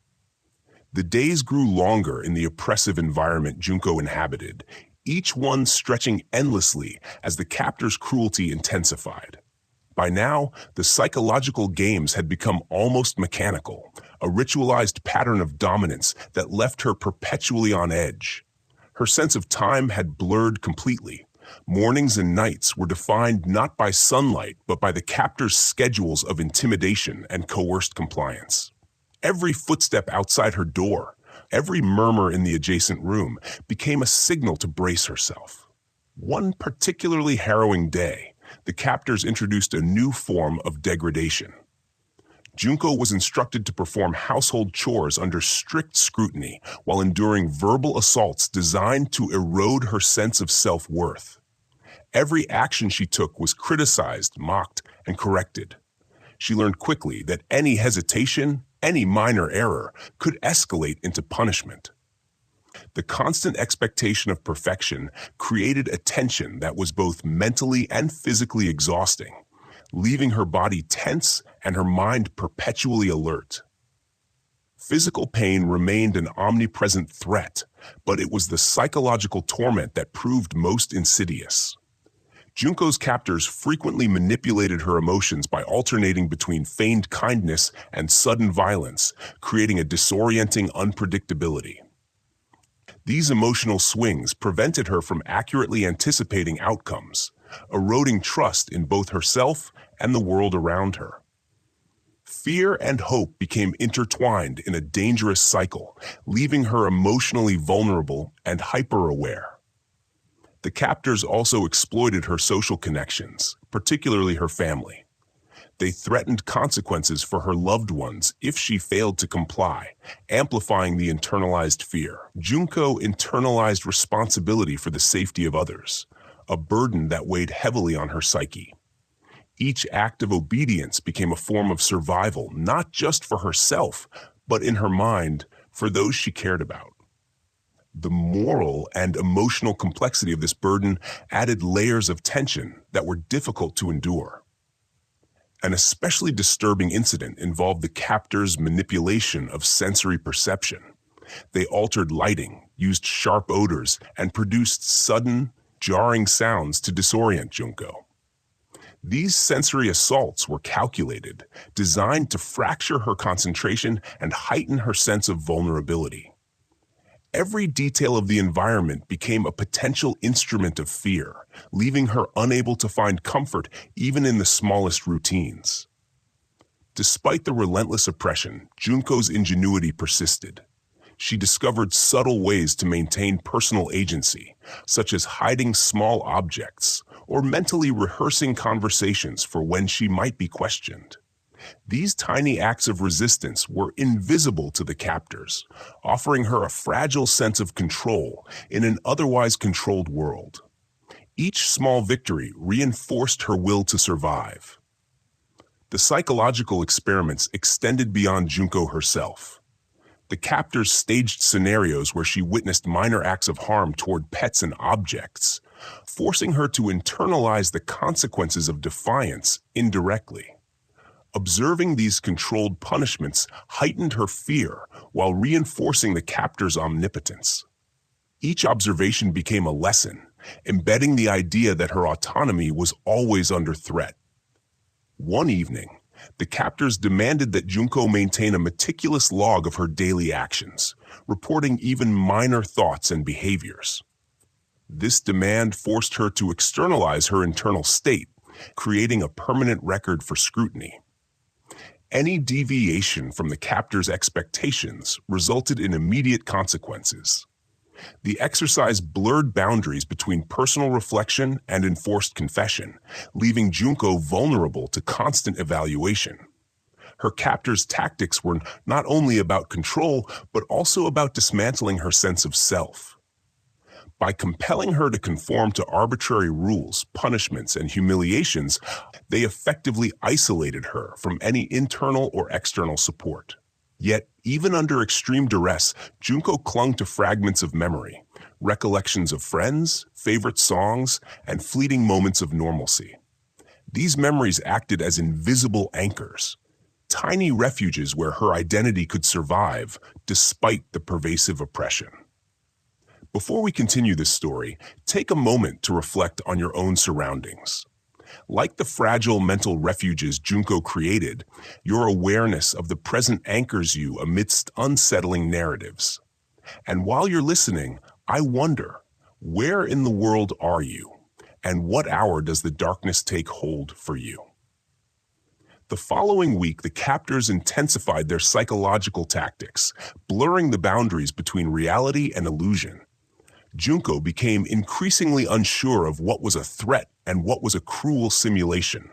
The days grew longer in the oppressive environment Junko inhabited, each one stretching endlessly as the captor's cruelty intensified. By now, the psychological games had become almost mechanical, a ritualized pattern of dominance that left her perpetually on edge. Her sense of time had blurred completely. Mornings and nights were defined not by sunlight, but by the captor's schedules of intimidation and coerced compliance. Every footstep outside her door, every murmur in the adjacent room, became a signal to brace herself. One particularly harrowing day, the captors introduced a new form of degradation. Junko was instructed to perform household chores under strict scrutiny while enduring verbal assaults designed to erode her sense of self-worth. Every action she took was criticized, mocked, and corrected. She learned quickly that any hesitation, any minor error, could escalate into punishment. The constant expectation of perfection created a tension that was both mentally and physically exhausting, leaving her body tense and her mind perpetually alert. Physical pain remained an omnipresent threat, but it was the psychological torment that proved most insidious. Junko's captors frequently manipulated her emotions by alternating between feigned kindness and sudden violence, creating a disorienting unpredictability. These emotional swings prevented her from accurately anticipating outcomes, eroding trust in both herself and the world around her. Fear and hope became intertwined in a dangerous cycle, leaving her emotionally vulnerable and hyper-aware. The captors also exploited her social connections, particularly her family. They threatened consequences for her loved ones if she failed to comply, amplifying the internalized fear. Junko internalized responsibility for the safety of others, a burden that weighed heavily on her psyche. Each act of obedience became a form of survival, not just for herself, but in her mind, for those she cared about. The moral and emotional complexity of this burden added layers of tension that were difficult to endure. An especially disturbing incident involved the captors' manipulation of sensory perception. They altered lighting, used sharp odors, and produced sudden, jarring sounds to disorient Junko. These sensory assaults were calculated, designed to fracture her concentration and heighten her sense of vulnerability. Every detail of the environment became a potential instrument of fear, leaving her unable to find comfort even in the smallest routines. Despite the relentless oppression, Junko's ingenuity persisted. She discovered subtle ways to maintain personal agency, such as hiding small objects or mentally rehearsing conversations for when she might be questioned. These tiny acts of resistance were invisible to the captors, offering her a fragile sense of control in an otherwise controlled world. Each small victory reinforced her will to survive. The psychological experiments extended beyond Junko herself. The captors staged scenarios where she witnessed minor acts of harm toward pets and objects, forcing her to internalize the consequences of defiance indirectly. Observing these controlled punishments heightened her fear while reinforcing the captor's omnipotence. Each observation became a lesson, embedding the idea that her autonomy was always under threat. One evening, the captors demanded that Junko maintain a meticulous log of her daily actions, reporting even minor thoughts and behaviors. This demand forced her to externalize her internal state, creating a permanent record for scrutiny. Any deviation from the captor's expectations resulted in immediate consequences. The exercise blurred boundaries between personal reflection and enforced confession, leaving Junko vulnerable to constant evaluation. Her captor's tactics were not only about control, but also about dismantling her sense of self. By compelling her to conform to arbitrary rules, punishments, and humiliations, they effectively isolated her from any internal or external support. Yet, even under extreme duress, Junko clung to fragments of memory, recollections of friends, favorite songs, and fleeting moments of normalcy. These memories acted as invisible anchors, tiny refuges where her identity could survive despite the pervasive oppression. Before we continue this story, take a moment to reflect on your own surroundings. Like the fragile mental refuges Junko created, your awareness of the present anchors you amidst unsettling narratives. And while you're listening, I wonder, where in the world are you? And what hour does the darkness take hold for you? The following week, the captors intensified their psychological tactics, blurring the boundaries between reality and illusion. Junko became increasingly unsure of what was a threat and what was a cruel simulation.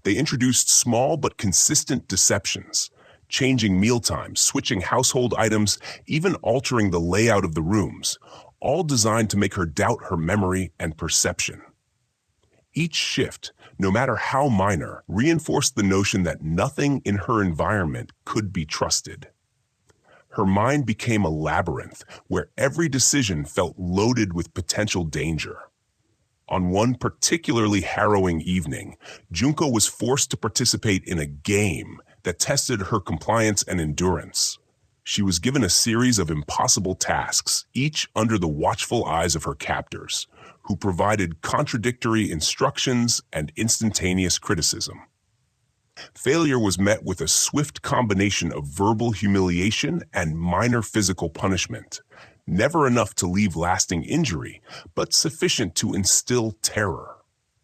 They introduced small but consistent deceptions, changing mealtimes, switching household items, even altering the layout of the rooms, all designed to make her doubt her memory and perception. Each shift, no matter how minor, reinforced the notion that nothing in her environment could be trusted. Her mind became a labyrinth where every decision felt loaded with potential danger. On one particularly harrowing evening, Junko was forced to participate in a game that tested her compliance and endurance. She was given a series of impossible tasks, each under the watchful eyes of her captors, who provided contradictory instructions and instantaneous criticism. Failure was met with a swift combination of verbal humiliation and minor physical punishment, never enough to leave lasting injury, but sufficient to instill terror.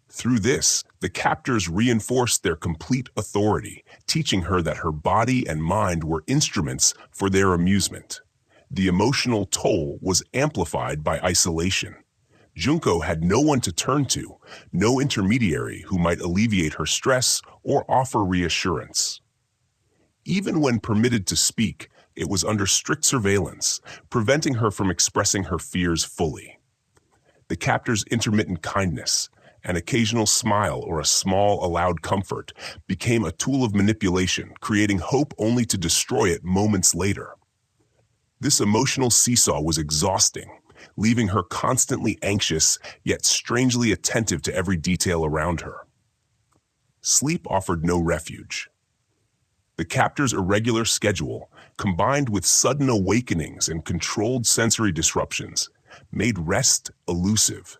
Through this, the captors reinforced their complete authority, teaching her that her body and mind were instruments for their amusement. The emotional toll was amplified by isolation. Junko had no one to turn to, no intermediary who might alleviate her stress or offer reassurance. Even when permitted to speak, it was under strict surveillance, preventing her from expressing her fears fully. The captor's intermittent kindness, an occasional smile or a small allowed comfort, became a tool of manipulation, creating hope only to destroy it moments later. This emotional seesaw was exhausting, leaving her constantly anxious, yet strangely attentive to every detail around her. Sleep offered no refuge. The captor's irregular schedule, combined with sudden awakenings and controlled sensory disruptions, made rest elusive.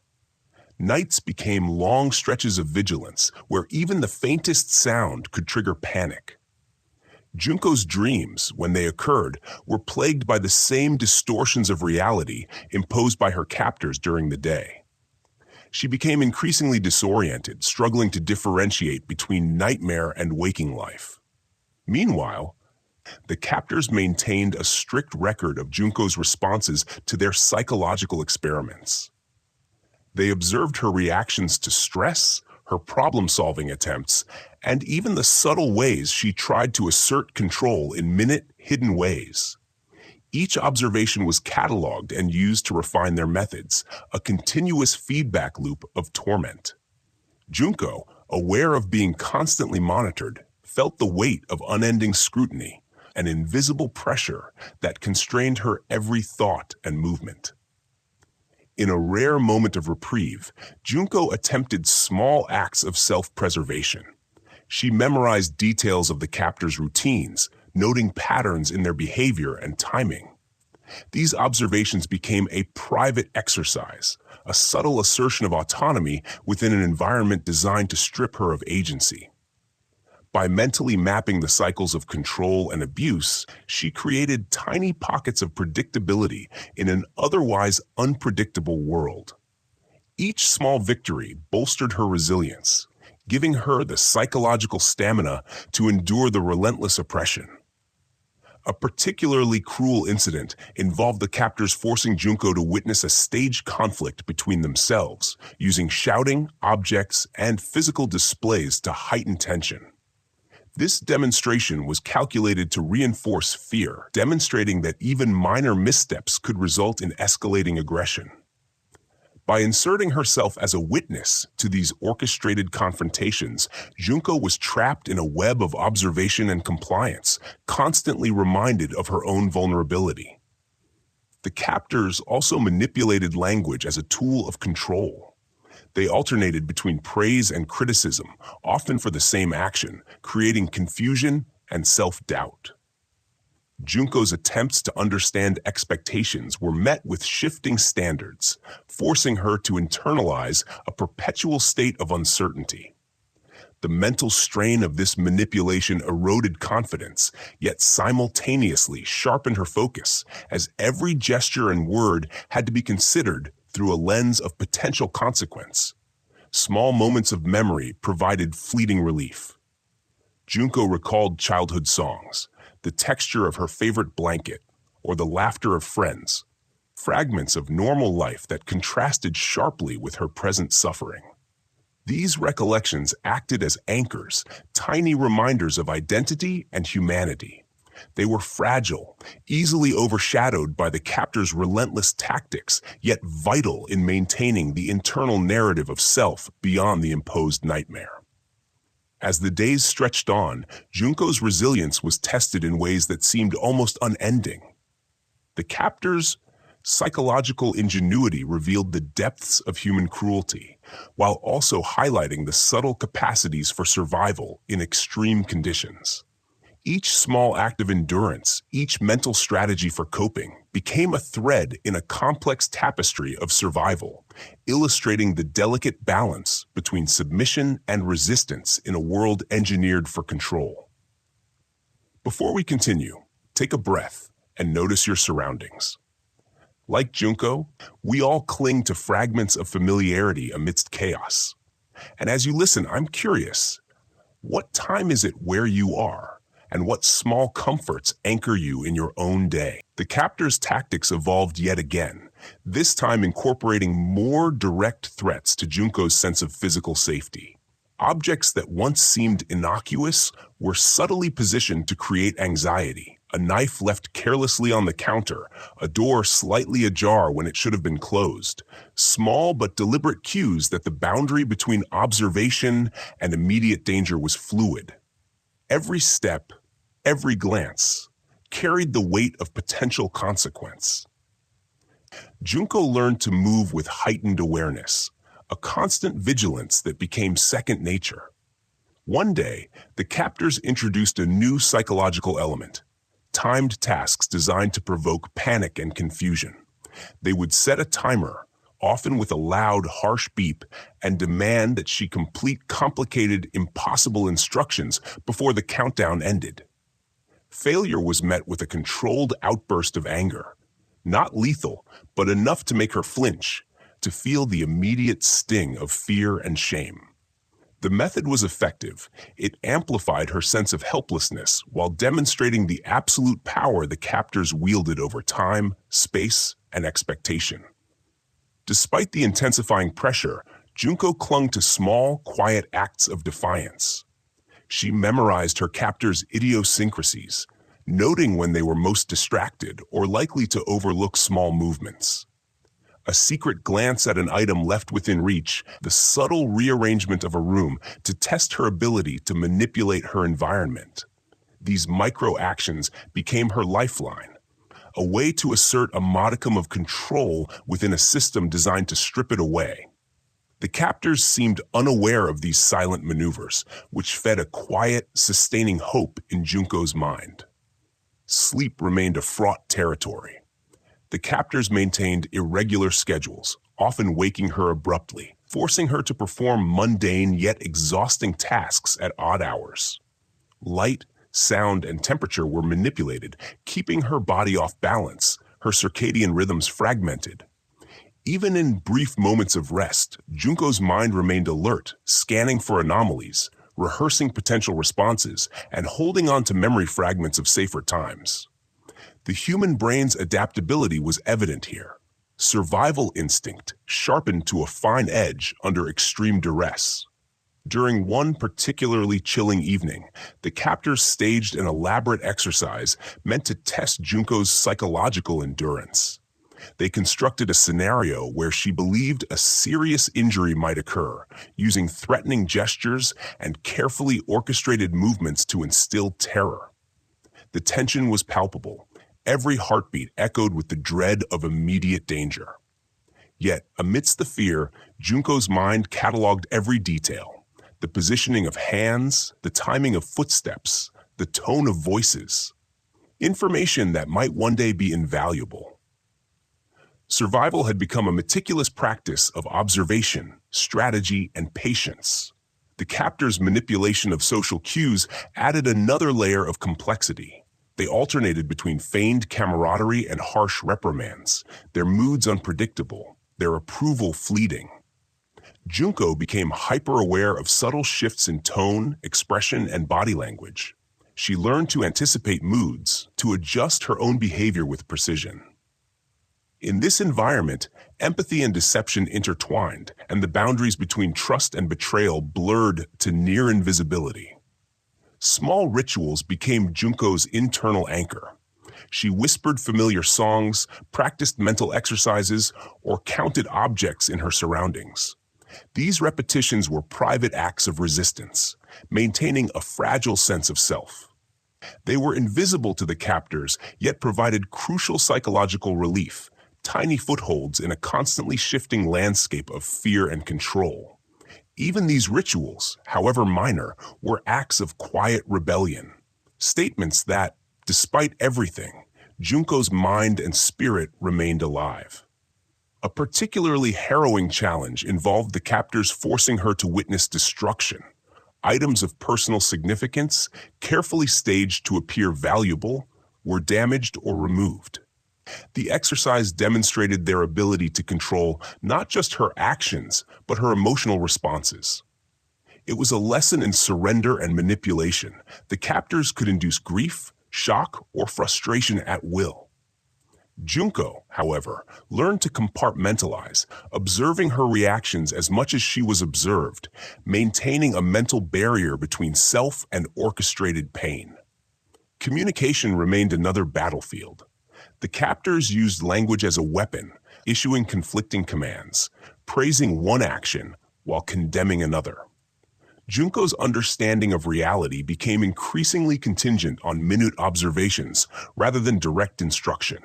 Nights became long stretches of vigilance, where even the faintest sound could trigger panic. Junko's dreams, when they occurred, were plagued by the same distortions of reality imposed by her captors during the day. She became increasingly disoriented, struggling to differentiate between nightmare and waking life. Meanwhile, the captors maintained a strict record of Junko's responses to their psychological experiments. They observed her reactions to stress, her problem-solving attempts, and even the subtle ways she tried to assert control in hidden ways. Each observation was cataloged and used to refine their methods, a continuous feedback loop of torment. Junko, aware of being constantly monitored, felt the weight of unending scrutiny, an invisible pressure that constrained her every thought and movement. In a rare moment of reprieve, Junko attempted small acts of self-preservation. She memorized details of the captor's routines, noting patterns in their behavior and timing. These observations became a private exercise, a subtle assertion of autonomy within an environment designed to strip her of agency. By mentally mapping the cycles of control and abuse, she created tiny pockets of predictability in an otherwise unpredictable world. Each small victory bolstered her resilience, giving her the psychological stamina to endure the relentless oppression. A particularly cruel incident involved the captors forcing Junko to witness a staged conflict between themselves, using shouting, objects, and physical displays to heighten tension. This demonstration was calculated to reinforce fear, demonstrating that even minor missteps could result in escalating aggression. By inserting herself as a witness to these orchestrated confrontations, Junko was trapped in a web of observation and compliance, constantly reminded of her own vulnerability. The captors also manipulated language as a tool of control. They alternated between praise and criticism, often for the same action, creating confusion and self-doubt. Junko's attempts to understand expectations were met with shifting standards, forcing her to internalize a perpetual state of uncertainty. The mental strain of this manipulation eroded confidence, yet simultaneously sharpened her focus, as every gesture and word had to be considered through a lens of potential consequence. Small moments of memory provided fleeting relief. Junko recalled childhood songs, the texture of her favorite blanket, or the laughter of friends, fragments of normal life that contrasted sharply with her present suffering. These recollections acted as anchors, tiny reminders of identity and humanity. They were fragile, easily overshadowed by the captor's relentless tactics, yet vital in maintaining the internal narrative of self beyond the imposed nightmare. As the days stretched on, Junko's resilience was tested in ways that seemed almost unending. The captor's psychological ingenuity revealed the depths of human cruelty, while also highlighting the subtle capacities for survival in extreme conditions. Each small act of endurance, each mental strategy for coping, became a thread in a complex tapestry of survival, illustrating the delicate balance between submission and resistance in a world engineered for control. Before we continue, take a breath and notice your surroundings. Like Junko, we all cling to fragments of familiarity amidst chaos. And as you listen, I'm curious, what time is it where you are? And what small comforts anchor you in your own day? The captor's tactics evolved yet again, this time incorporating more direct threats to Junko's sense of physical safety. Objects that once seemed innocuous were subtly positioned to create anxiety. A knife left carelessly on the counter, a door slightly ajar when it should have been closed. Small but deliberate cues that the boundary between observation and immediate danger was fluid. Every step, every glance, carried the weight of potential consequence. Junko learned to move with heightened awareness, a constant vigilance that became second nature. One day, the captors introduced a new psychological element, timed tasks designed to provoke panic and confusion. They would set a timer, often with a loud, harsh beep, and demand that she complete complicated, impossible instructions before the countdown ended. Failure was met with a controlled outburst of anger, not lethal, but enough to make her flinch, to feel the immediate sting of fear and shame. The method was effective. It amplified her sense of helplessness while demonstrating the absolute power the captors wielded over time, space, and expectation. Despite the intensifying pressure, Junko clung to small, quiet acts of defiance. She memorized her captors' idiosyncrasies, noting when they were most distracted or likely to overlook small movements. A secret glance at an item left within reach, the subtle rearrangement of a room to test her ability to manipulate her environment. These micro-actions became her lifeline, a way to assert a modicum of control within a system designed to strip it away. The captors seemed unaware of these silent maneuvers, which fed a quiet, sustaining hope in Junko's mind. Sleep remained a fraught territory. The captors maintained irregular schedules, often waking her abruptly, forcing her to perform mundane yet exhausting tasks at odd hours. Light, sound, and temperature were manipulated, keeping her body off balance, her circadian rhythms fragmented. Even in brief moments of rest, Junko's mind remained alert, scanning for anomalies, rehearsing potential responses, and holding on to memory fragments of safer times. The human brain's adaptability was evident here. Survival instinct sharpened to a fine edge under extreme duress. During one particularly chilling evening, the captors staged an elaborate exercise meant to test Junko's psychological endurance. They constructed a scenario where she believed a serious injury might occur, using threatening gestures and carefully orchestrated movements to instill terror. The tension was palpable. Every heartbeat echoed with the dread of immediate danger. Yet, amidst the fear, Junko's mind cataloged every detail: the positioning of hands, the timing of footsteps, the tone of voices. Information that might one day be invaluable. Survival had become a meticulous practice of observation, strategy, and patience. The captors' manipulation of social cues added another layer of complexity. They alternated between feigned camaraderie and harsh reprimands, their moods unpredictable, their approval fleeting. Junko became hyper-aware of subtle shifts in tone, expression, and body language. She learned to anticipate moods, to adjust her own behavior with precision. In this environment, empathy and deception intertwined, and the boundaries between trust and betrayal blurred to near invisibility. Small rituals became Junko's internal anchor. She whispered familiar songs, practiced mental exercises, or counted objects in her surroundings. These repetitions were private acts of resistance, maintaining a fragile sense of self. They were invisible to the captors, yet provided crucial psychological relief, tiny footholds in a constantly shifting landscape of fear and control. Even these rituals, however minor, were acts of quiet rebellion, statements that, despite everything, Junko's mind and spirit remained alive. A particularly harrowing challenge involved the captors forcing her to witness destruction. Items of personal significance, carefully staged to appear valuable, were damaged or removed. The exercise demonstrated their ability to control not just her actions, but her emotional responses. It was a lesson in surrender and manipulation. The captors could induce grief, shock, or frustration at will. Junko, however, learned to compartmentalize, observing her reactions as much as she was observed, maintaining a mental barrier between self and orchestrated pain. Communication remained another battlefield. The captors used language as a weapon, issuing conflicting commands, praising one action while condemning another. Junko's understanding of reality became increasingly contingent on minute observations rather than direct instruction.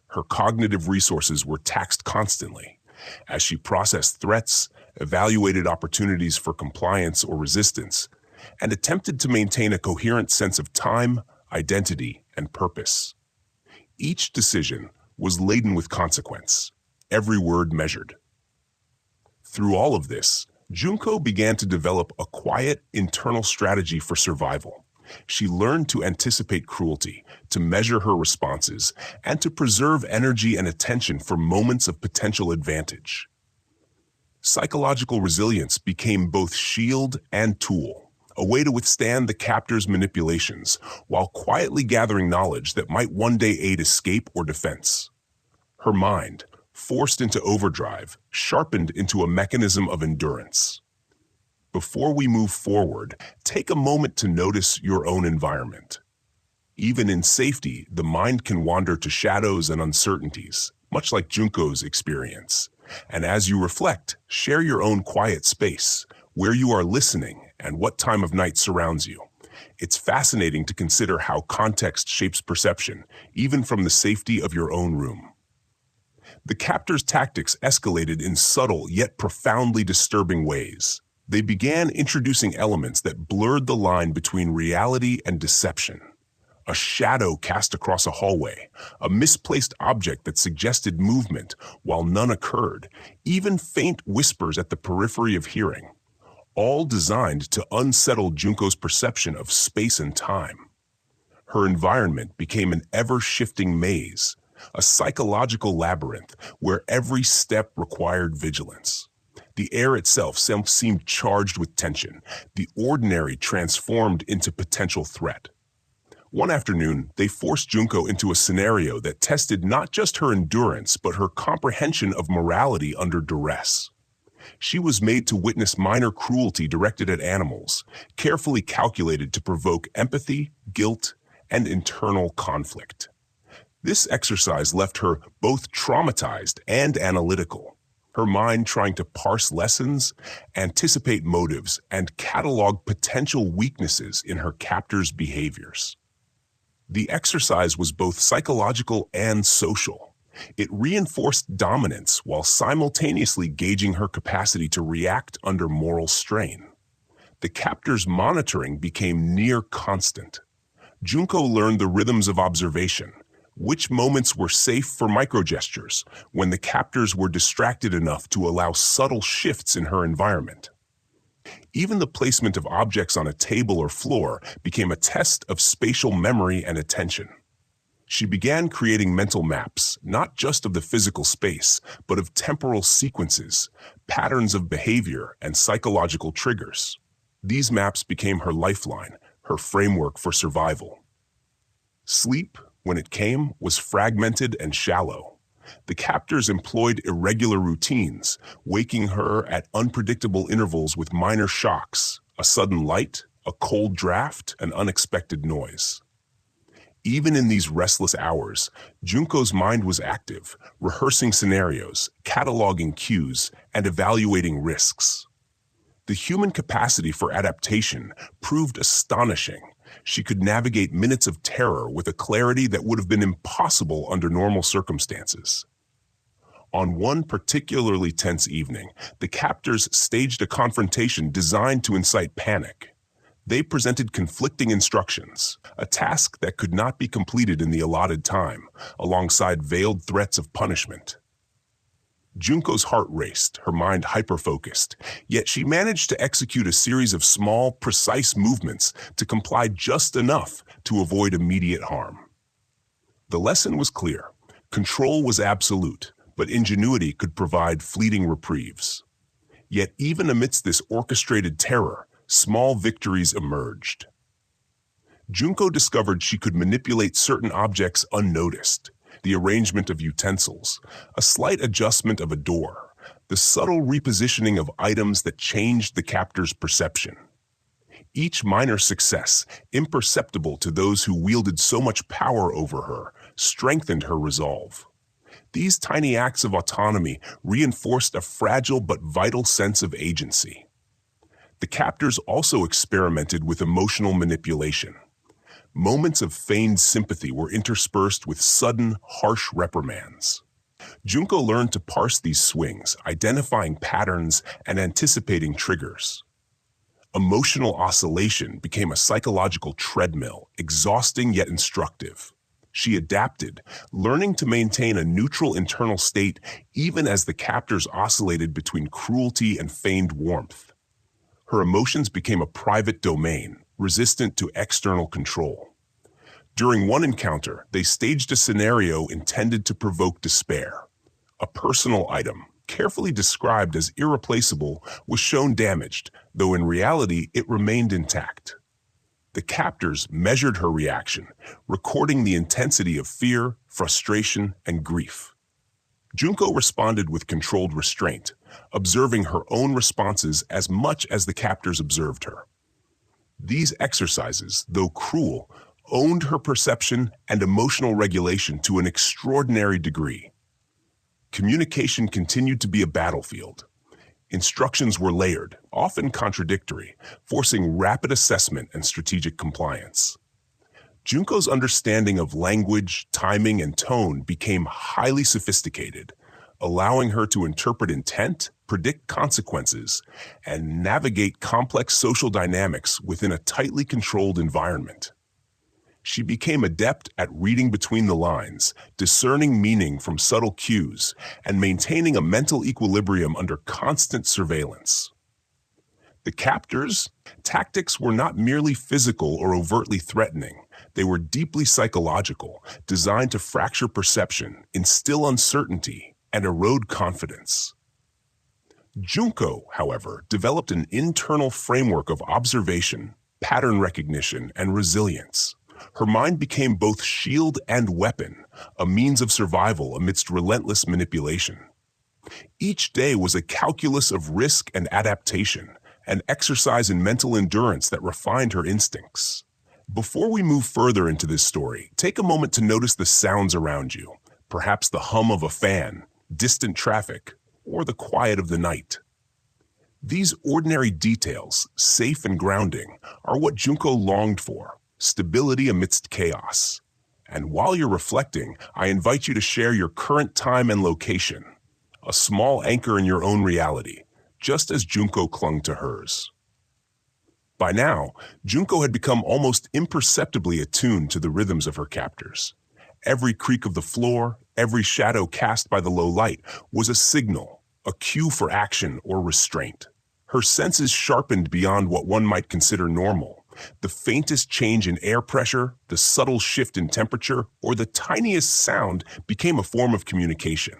Her cognitive resources were taxed constantly as she processed threats, evaluated opportunities for compliance or resistance, and attempted to maintain a coherent sense of time, identity, and purpose. Each decision was laden with consequence, every word measured. Through all of this, Junko began to develop a quiet, internal strategy for survival. She learned to anticipate cruelty, to measure her responses, and to preserve energy and attention for moments of potential advantage. Psychological resilience became both shield and tool, a way to withstand the captor's manipulations, while quietly gathering knowledge that might one day aid escape or defense. Her mind, forced into overdrive, sharpened into a mechanism of endurance. Before we move forward, take a moment to notice your own environment. Even in safety, the mind can wander to shadows and uncertainties, much like Junko's experience. And as you reflect, share your own quiet space, where you are listening, and what time of night surrounds you. It's fascinating to consider how context shapes perception, even from the safety of your own room. The captor's tactics escalated in subtle yet profoundly disturbing ways. They began introducing elements that blurred the line between reality and deception. A shadow cast across a hallway, a misplaced object that suggested movement while none occurred, even faint whispers at the periphery of hearing, all designed to unsettle Junko's perception of space and time. Her environment became an ever-shifting maze, a psychological labyrinth where every step required vigilance. The air itself seemed charged with tension, the ordinary transformed into potential threat. One afternoon, they forced Junko into a scenario that tested not just her endurance, but her comprehension of morality under duress. She was made to witness minor cruelty directed at animals, carefully calculated to provoke empathy, guilt, and internal conflict. This exercise left her both traumatized and analytical, her mind trying to parse lessons, anticipate motives, and catalog potential weaknesses in her captor's behaviors. The exercise was both psychological and social. It reinforced dominance while simultaneously gauging her capacity to react under moral strain. The captor's monitoring became near constant. Junko learned the rhythms of observation, which moments were safe for microgestures, when the captors were distracted enough to allow subtle shifts in her environment. Even the placement of objects on a table or floor became a test of spatial memory and attention. She began creating mental maps, not just of the physical space, but of temporal sequences, patterns of behavior, and psychological triggers. These maps became her lifeline, her framework for survival. Sleep, when it came, was fragmented and shallow. The captors employed irregular routines, waking her at unpredictable intervals with minor shocks, a sudden light, a cold draft, an unexpected noise. Even in these restless hours, Junko's mind was active, rehearsing scenarios, cataloging cues, and evaluating risks. The human capacity for adaptation proved astonishing. She could navigate minutes of terror with a clarity that would have been impossible under normal circumstances. On one particularly tense evening, the captors staged a confrontation designed to incite panic. They presented conflicting instructions, a task that could not be completed in the allotted time, alongside veiled threats of punishment. Junko's heart raced, her mind hyper-focused, yet she managed to execute a series of small, precise movements to comply just enough to avoid immediate harm. The lesson was clear. Control was absolute, but ingenuity could provide fleeting reprieves. Yet even amidst this orchestrated terror, small victories emerged. Junko discovered she could manipulate certain objects unnoticed. The arrangement of utensils, a slight adjustment of a door, the subtle repositioning of items that changed the captor's perception. Each minor success, imperceptible to those who wielded so much power over her, strengthened her resolve. These tiny acts of autonomy reinforced a fragile but vital sense of agency. The captors also experimented with emotional manipulation. Moments of feigned sympathy were interspersed with sudden, harsh reprimands. Junko learned to parse these swings, identifying patterns and anticipating triggers. Emotional oscillation became a psychological treadmill, exhausting yet instructive. She adapted, learning to maintain a neutral internal state even as the captors oscillated between cruelty and feigned warmth. Her emotions became a private domain, resistant to external control. During one encounter, they staged a scenario intended to provoke despair. A personal item, carefully described as irreplaceable, was shown damaged, though in reality it remained intact. The captors measured her reaction, recording the intensity of fear, frustration, and grief. Junko responded with controlled restraint, observing her own responses as much as the captors observed her. These exercises, though cruel, owned her perception and emotional regulation to an extraordinary degree. Communication continued to be a battlefield. Instructions were layered, often contradictory, forcing rapid assessment and strategic compliance. Junko's understanding of language, timing, and tone became highly sophisticated, allowing her to interpret intent, predict consequences, and navigate complex social dynamics within a tightly controlled environment. She became adept at reading between the lines, discerning meaning from subtle cues, and maintaining a mental equilibrium under constant surveillance. The captors' tactics were not merely physical or overtly threatening. They were deeply psychological, designed to fracture perception, instill uncertainty, and erode confidence. Junko, however, developed an internal framework of observation, pattern recognition, and resilience. Her mind became both shield and weapon, a means of survival amidst relentless manipulation. Each day was a calculus of risk and adaptation, an exercise in mental endurance that refined her instincts. Before we move further into this story, take a moment to notice the sounds around you, perhaps the hum of a fan, distant traffic, or the quiet of the night. These ordinary details, safe and grounding, are what Junko longed for. Stability amidst chaos. And while you're reflecting, I invite you to share your current time and location, a small anchor in your own reality, just as Junko clung to hers. By now, Junko had become almost imperceptibly attuned to the rhythms of her captors. Every creak of the floor, every shadow cast by the low light was a signal, a cue for action or restraint. Her senses sharpened beyond what one might consider normal. The faintest change in air pressure, the subtle shift in temperature, or the tiniest sound became a form of communication.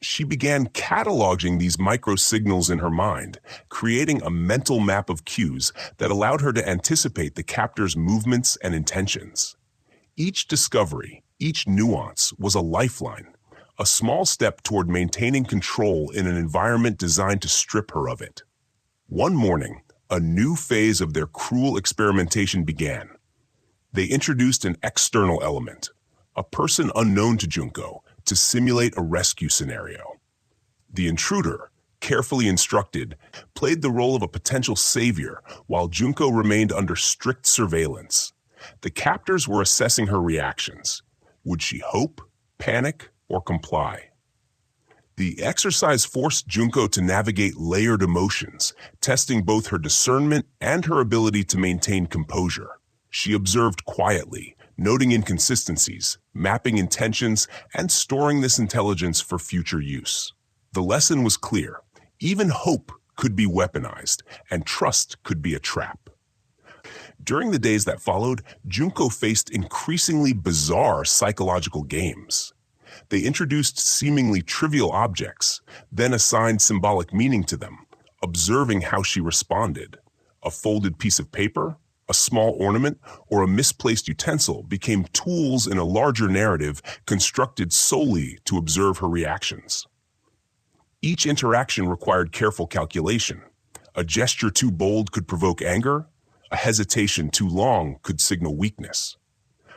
She began cataloging these micro-signals in her mind, creating a mental map of cues that allowed her to anticipate the captor's movements and intentions. Each discovery, each nuance was a lifeline, a small step toward maintaining control in an environment designed to strip her of it. One morning, a new phase of their cruel experimentation began. They introduced an external element, a person unknown to Junko, to simulate a rescue scenario. The intruder, carefully instructed, played the role of a potential savior while Junko remained under strict surveillance. The captors were assessing her reactions. Would she hope, panic, or comply? The exercise forced Junko to navigate layered emotions, testing both her discernment and her ability to maintain composure. She observed quietly, noting inconsistencies, mapping intentions, and storing this intelligence for future use. The lesson was clear. Even hope could be weaponized, and trust could be a trap. During the days that followed, Junko faced increasingly bizarre psychological games. They introduced seemingly trivial objects, then assigned symbolic meaning to them, observing how she responded. A folded piece of paper, a small ornament, or a misplaced utensil became tools in a larger narrative constructed solely to observe her reactions. Each interaction required careful calculation. A gesture too bold could provoke anger. A hesitation too long could signal weakness.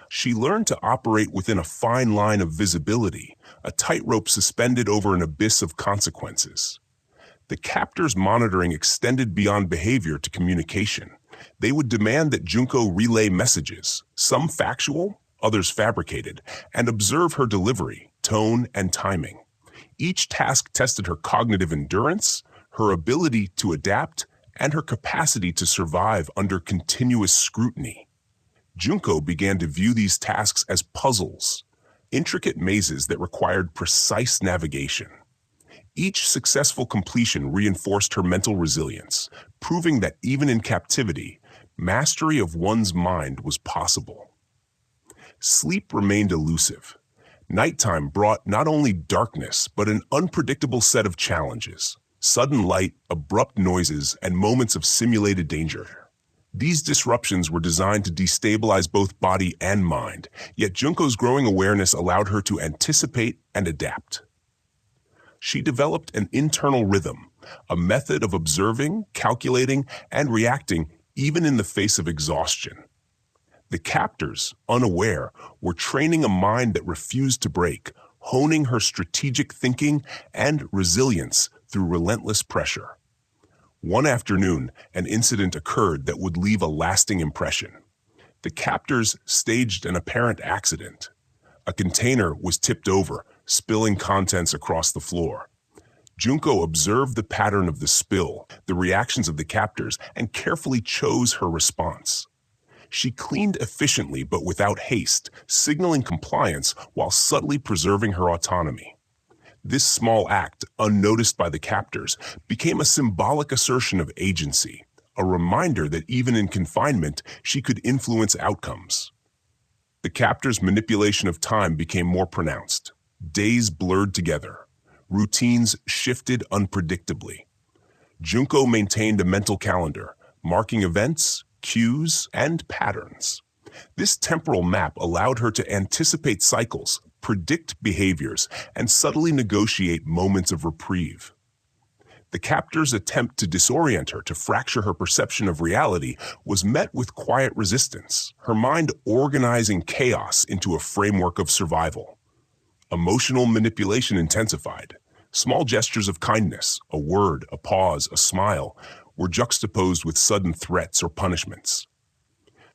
She learned to operate within a fine line of visibility, a tightrope suspended over an abyss of consequences. The captors' monitoring extended beyond behavior to communication. They would demand that Junko relay messages, some factual, others fabricated, and observe her delivery, tone, and timing. Each task tested her cognitive endurance, her ability to adapt, and her capacity to survive under continuous scrutiny. Junko began to view these tasks as puzzles, intricate mazes that required precise navigation. Each successful completion reinforced her mental resilience, proving that even in captivity, mastery of one's mind was possible. Sleep remained elusive. Nighttime brought not only darkness, but an unpredictable set of challenges. Sudden light, abrupt noises, and moments of simulated danger. These disruptions were designed to destabilize both body and mind, yet Junko's growing awareness allowed her to anticipate and adapt. She developed an internal rhythm, a method of observing, calculating, and reacting even in the face of exhaustion. The captors, unaware, were training a mind that refused to break, honing her strategic thinking and resilience through relentless pressure. One afternoon, an incident occurred that would leave a lasting impression. The captors staged an apparent accident. A container was tipped over, spilling contents across the floor. Junko observed the pattern of the spill, the reactions of the captors, and carefully chose her response. She cleaned efficiently but without haste, signaling compliance while subtly preserving her autonomy. This small act, unnoticed by the captors, became a symbolic assertion of agency, a reminder that even in confinement, she could influence outcomes. The captors' manipulation of time became more pronounced. Days blurred together. Routines shifted unpredictably. Junko maintained a mental calendar, marking events, cues, and patterns. This temporal map allowed her to anticipate cycles, predict behaviors, and subtly negotiate moments of reprieve. The captor's attempt to disorient her, to fracture her perception of reality, was met with quiet resistance, her mind organizing chaos into a framework of survival. Emotional manipulation intensified. Small gestures of kindness, a word, a pause, a smile, were juxtaposed with sudden threats or punishments.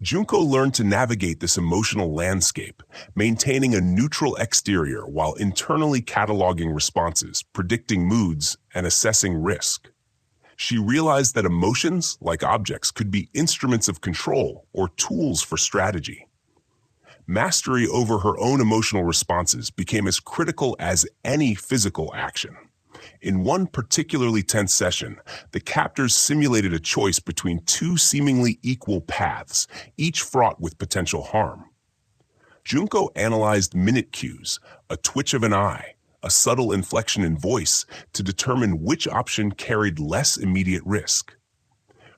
Junko learned to navigate this emotional landscape, maintaining a neutral exterior while internally cataloging responses, predicting moods, and assessing risk. She realized that emotions, like objects, could be instruments of control or tools for strategy. Mastery over her own emotional responses became as critical as any physical action. In one particularly tense session, the captors simulated a choice between two seemingly equal paths, each fraught with potential harm. Junko analyzed minute cues, a twitch of an eye, a subtle inflection in voice, to determine which option carried less immediate risk.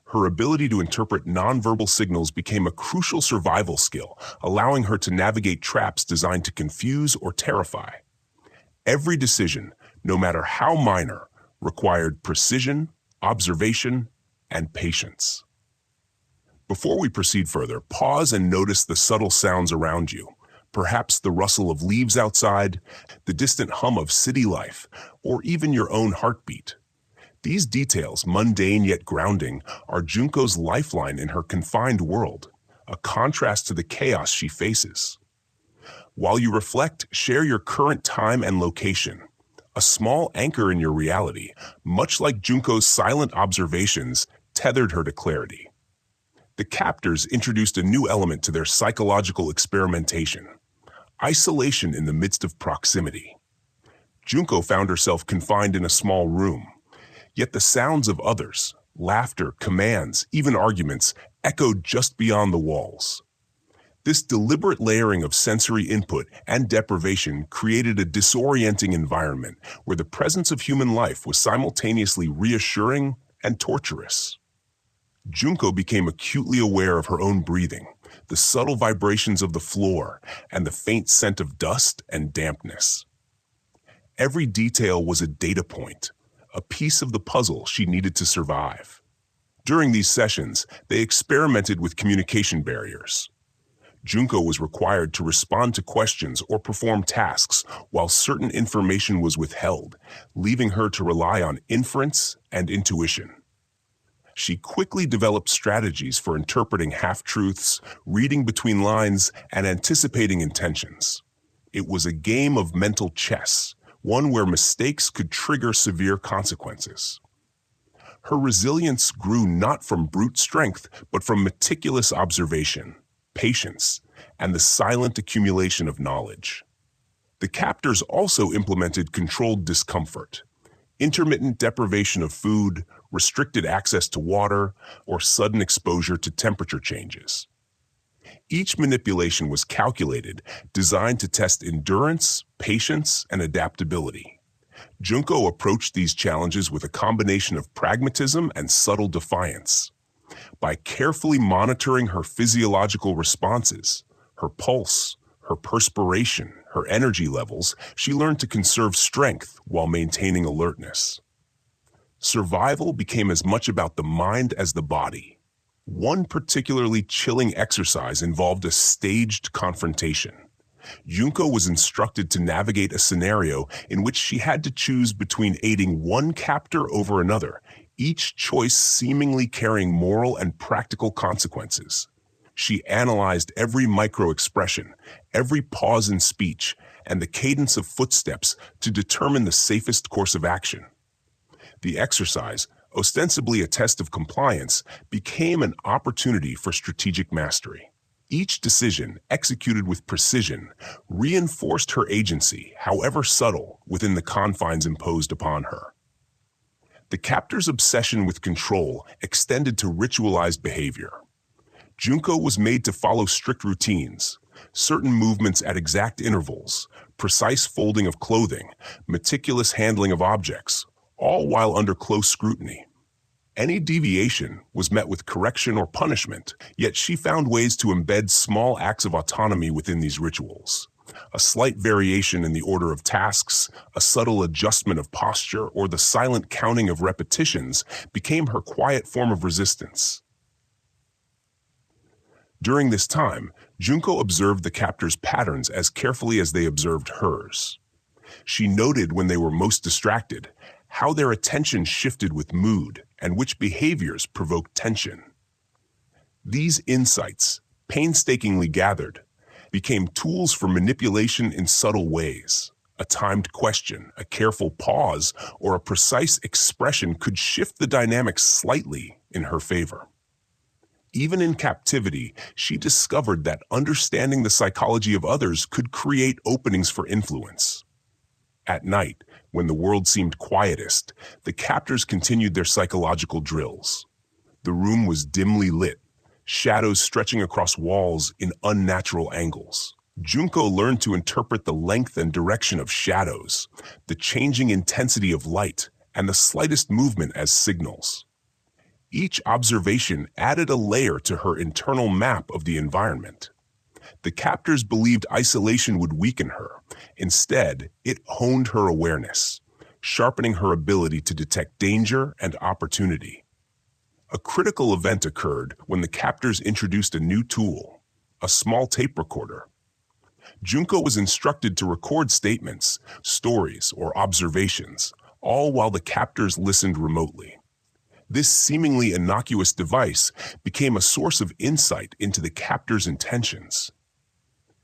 Her ability to interpret nonverbal signals became a crucial survival skill, allowing her to navigate traps designed to confuse or terrify. Every decision, no matter how minor, required precision, observation, and patience. Before we proceed further, pause and notice the subtle sounds around you. Perhaps the rustle of leaves outside, the distant hum of city life, or even your own heartbeat. These details, mundane yet grounding, are Junko's lifeline in her confined world, a contrast to the chaos she faces. While you reflect, share your current time and location, a small anchor in your reality, much like Junko's silent observations, tethered her to clarity. The captors introduced a new element to their psychological experimentation: isolation in the midst of proximity. Junko found herself confined in a small room, yet the sounds of others, laughter, commands, even arguments, echoed just beyond the walls. This deliberate layering of sensory input and deprivation created a disorienting environment where the presence of human life was simultaneously reassuring and torturous. Junko became acutely aware of her own breathing, the subtle vibrations of the floor, and the faint scent of dust and dampness. Every detail was a data point, a piece of the puzzle she needed to survive. During these sessions, they experimented with communication barriers. Junko was required to respond to questions or perform tasks while certain information was withheld, leaving her to rely on inference and intuition. She quickly developed strategies for interpreting half-truths, reading between lines, and anticipating intentions. It was a game of mental chess, one where mistakes could trigger severe consequences. Her resilience grew not from brute strength, but from meticulous observation, patience, and the silent accumulation of knowledge. The captors also implemented controlled discomfort, intermittent deprivation of food, restricted access to water, or sudden exposure to temperature changes. Each manipulation was calculated, designed to test endurance, patience, and adaptability. Junko approached these challenges with a combination of pragmatism and subtle defiance. By carefully monitoring her physiological responses, her pulse, her perspiration, her energy levels, she learned to conserve strength while maintaining alertness. Survival became as much about the mind as the body. One particularly chilling exercise involved a staged confrontation. Junko was instructed to navigate a scenario in which she had to choose between aiding one captor over another, each choice seemingly carrying moral and practical consequences. She analyzed every micro-expression, every pause in speech, and the cadence of footsteps to determine the safest course of action. The exercise, ostensibly a test of compliance, became an opportunity for strategic mastery. Each decision, executed with precision, reinforced her agency, however subtle, within the confines imposed upon her. The captor's obsession with control extended to ritualized behavior. Junko was made to follow strict routines, certain movements at exact intervals, precise folding of clothing, meticulous handling of objects, all while under close scrutiny. Any deviation was met with correction or punishment, yet she found ways to embed small acts of autonomy within these rituals. A slight variation in the order of tasks, a subtle adjustment of posture, or the silent counting of repetitions became her quiet form of resistance. During this time, Junko observed the captor's patterns as carefully as they observed hers. She noted when they were most distracted, how their attention shifted with mood, and which behaviors provoked tension. These insights, painstakingly gathered, became tools for manipulation in subtle ways. A timed question, a careful pause, or a precise expression could shift the dynamics slightly in her favor. Even in captivity, she discovered that understanding the psychology of others could create openings for influence. At night, when the world seemed quietest, the captors continued their psychological drills. The room was dimly lit, shadows stretching across walls in unnatural angles. Junko learned to interpret the length and direction of shadows, the changing intensity of light, and the slightest movement as signals. Each observation added a layer to her internal map of the environment. The captors believed isolation would weaken her. Instead, it honed her awareness, sharpening her ability to detect danger and opportunity. A critical event occurred when the captors introduced a new tool, a small tape recorder. Junko was instructed to record statements, stories, or observations, all while the captors listened remotely. This seemingly innocuous device became a source of insight into the captor's intentions.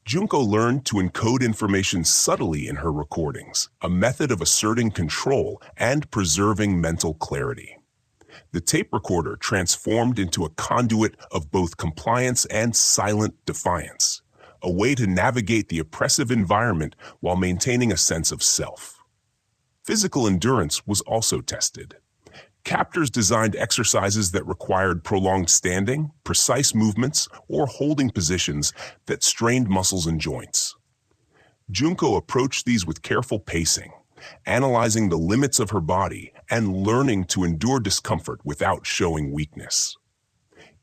Junko learned to encode information subtly in her recordings, a method of asserting control and preserving mental clarity. The tape recorder transformed into a conduit of both compliance and silent defiance, a way to navigate the oppressive environment while maintaining a sense of self. Physical endurance was also tested. Captors designed exercises that required prolonged standing, precise movements, or holding positions that strained muscles and joints. Junko approached these with careful pacing, analyzing the limits of her body and learning to endure discomfort without showing weakness.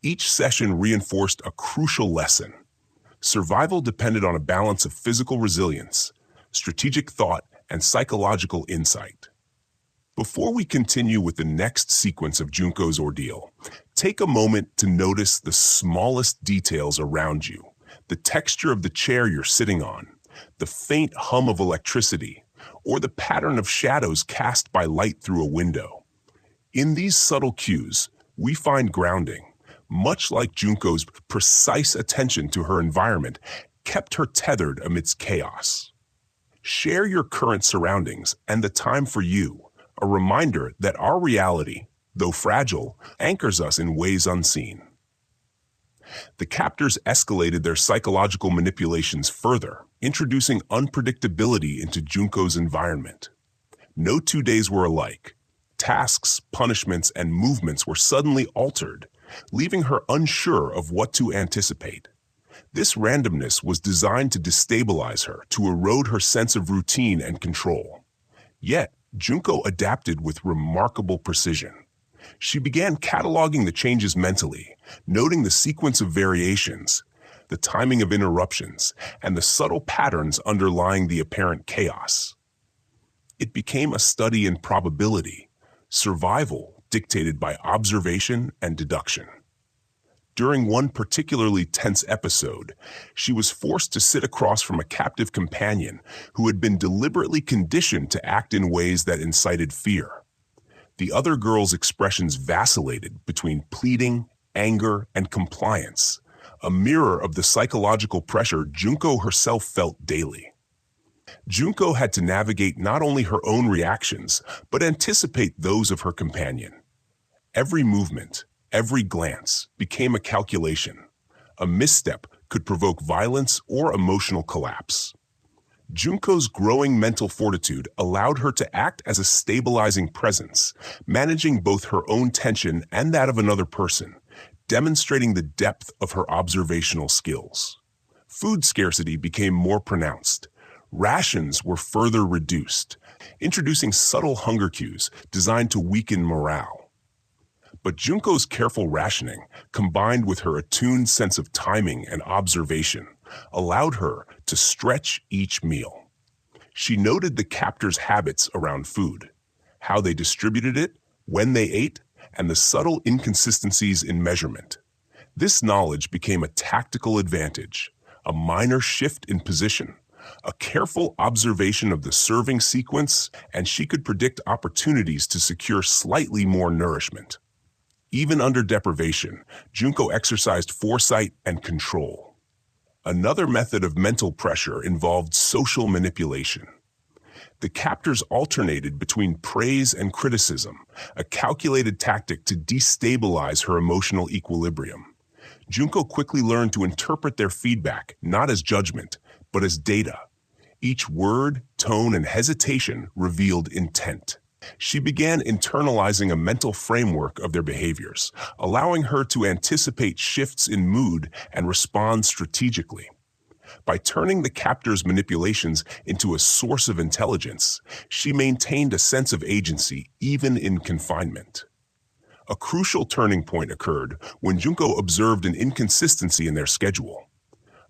Each session reinforced a crucial lesson. Survival depended on a balance of physical resilience, strategic thought, and psychological insight. Before we continue with the next sequence of Junko's ordeal, take a moment to notice the smallest details around you, the texture of the chair you're sitting on, the faint hum of electricity, or the pattern of shadows cast by light through a window. In these subtle cues, we find grounding, much like Junko's precise attention to her environment kept her tethered amidst chaos. Share your current surroundings and the time for you, a reminder that our reality, though fragile, anchors us in ways unseen. The captors escalated their psychological manipulations further, introducing unpredictability into Junko's environment. No 2 days were alike. Tasks, punishments, and movements were suddenly altered, leaving her unsure of what to anticipate. This randomness was designed to destabilize her, to erode her sense of routine and control. Yet, Junko adapted with remarkable precision. She began cataloging the changes mentally, noting the sequence of variations, the timing of interruptions, and the subtle patterns underlying the apparent chaos. It became a study in probability, survival dictated by observation and deduction. During one particularly tense episode, she was forced to sit across from a captive companion who had been deliberately conditioned to act in ways that incited fear. The other girl's expressions vacillated between pleading, anger, and compliance, a mirror of the psychological pressure Junko herself felt daily. Junko had to navigate not only her own reactions, but anticipate those of her companion. Every movement, every glance became a calculation. A misstep could provoke violence or emotional collapse. Junko's growing mental fortitude allowed her to act as a stabilizing presence, managing both her own tension and that of another person, demonstrating the depth of her observational skills. Food scarcity became more pronounced. Rations were further reduced, introducing subtle hunger cues designed to weaken morale. But Junko's careful rationing, combined with her attuned sense of timing and observation, allowed her to stretch each meal. She noted the captors' habits around food, how they distributed it, when they ate, and the subtle inconsistencies in measurement. This knowledge became a tactical advantage, a minor shift in position, a careful observation of the serving sequence, and she could predict opportunities to secure slightly more nourishment. Even under deprivation, Junko exercised foresight and control. Another method of mental pressure involved social manipulation. The captors alternated between praise and criticism, a calculated tactic to destabilize her emotional equilibrium. Junko quickly learned to interpret their feedback not as judgment, but as data. Each word, tone, and hesitation revealed intent. She began internalizing a mental framework of their behaviors, allowing her to anticipate shifts in mood and respond strategically. By turning the captor's manipulations into a source of intelligence, she maintained a sense of agency even in confinement. A crucial turning point occurred when Junko observed an inconsistency in their schedule.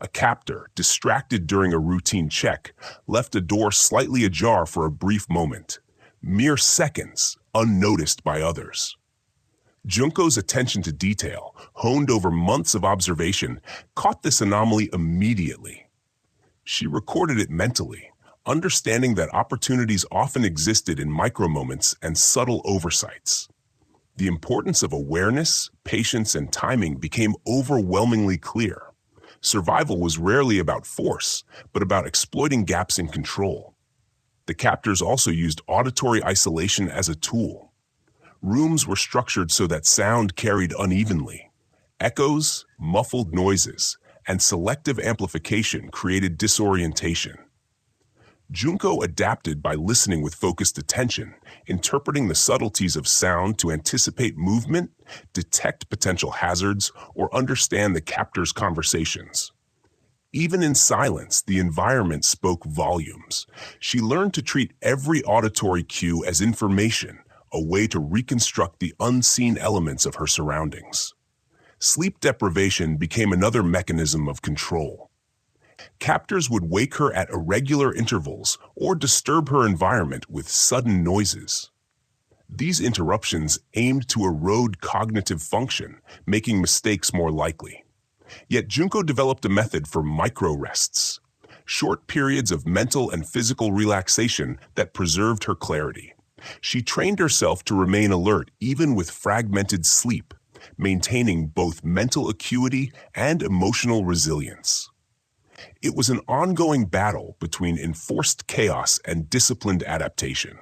A captor, distracted during a routine check, left a door slightly ajar for a brief moment. Mere seconds, unnoticed by others. Junko's attention to detail, honed over months of observation, caught this anomaly immediately. She recorded it mentally, understanding that opportunities often existed in micro-moments and subtle oversights. The importance of awareness, patience, and timing became overwhelmingly clear. Survival was rarely about force, but about exploiting gaps in control. The captors also used auditory isolation as a tool. Rooms were structured so that sound carried unevenly. Echoes, muffled noises, and selective amplification created disorientation. Junko adapted by listening with focused attention, interpreting the subtleties of sound to anticipate movement, detect potential hazards, or understand the captor's conversations. Even in silence, the environment spoke volumes. She learned to treat every auditory cue as information, a way to reconstruct the unseen elements of her surroundings. Sleep deprivation became another mechanism of control. Captors would wake her at irregular intervals or disturb her environment with sudden noises. These interruptions aimed to erode cognitive function, making mistakes more likely. Yet Junko developed a method for micro-rests, short periods of mental and physical relaxation that preserved her clarity. She trained herself to remain alert even with fragmented sleep, maintaining both mental acuity and emotional resilience. It was an ongoing battle between enforced chaos and disciplined adaptation.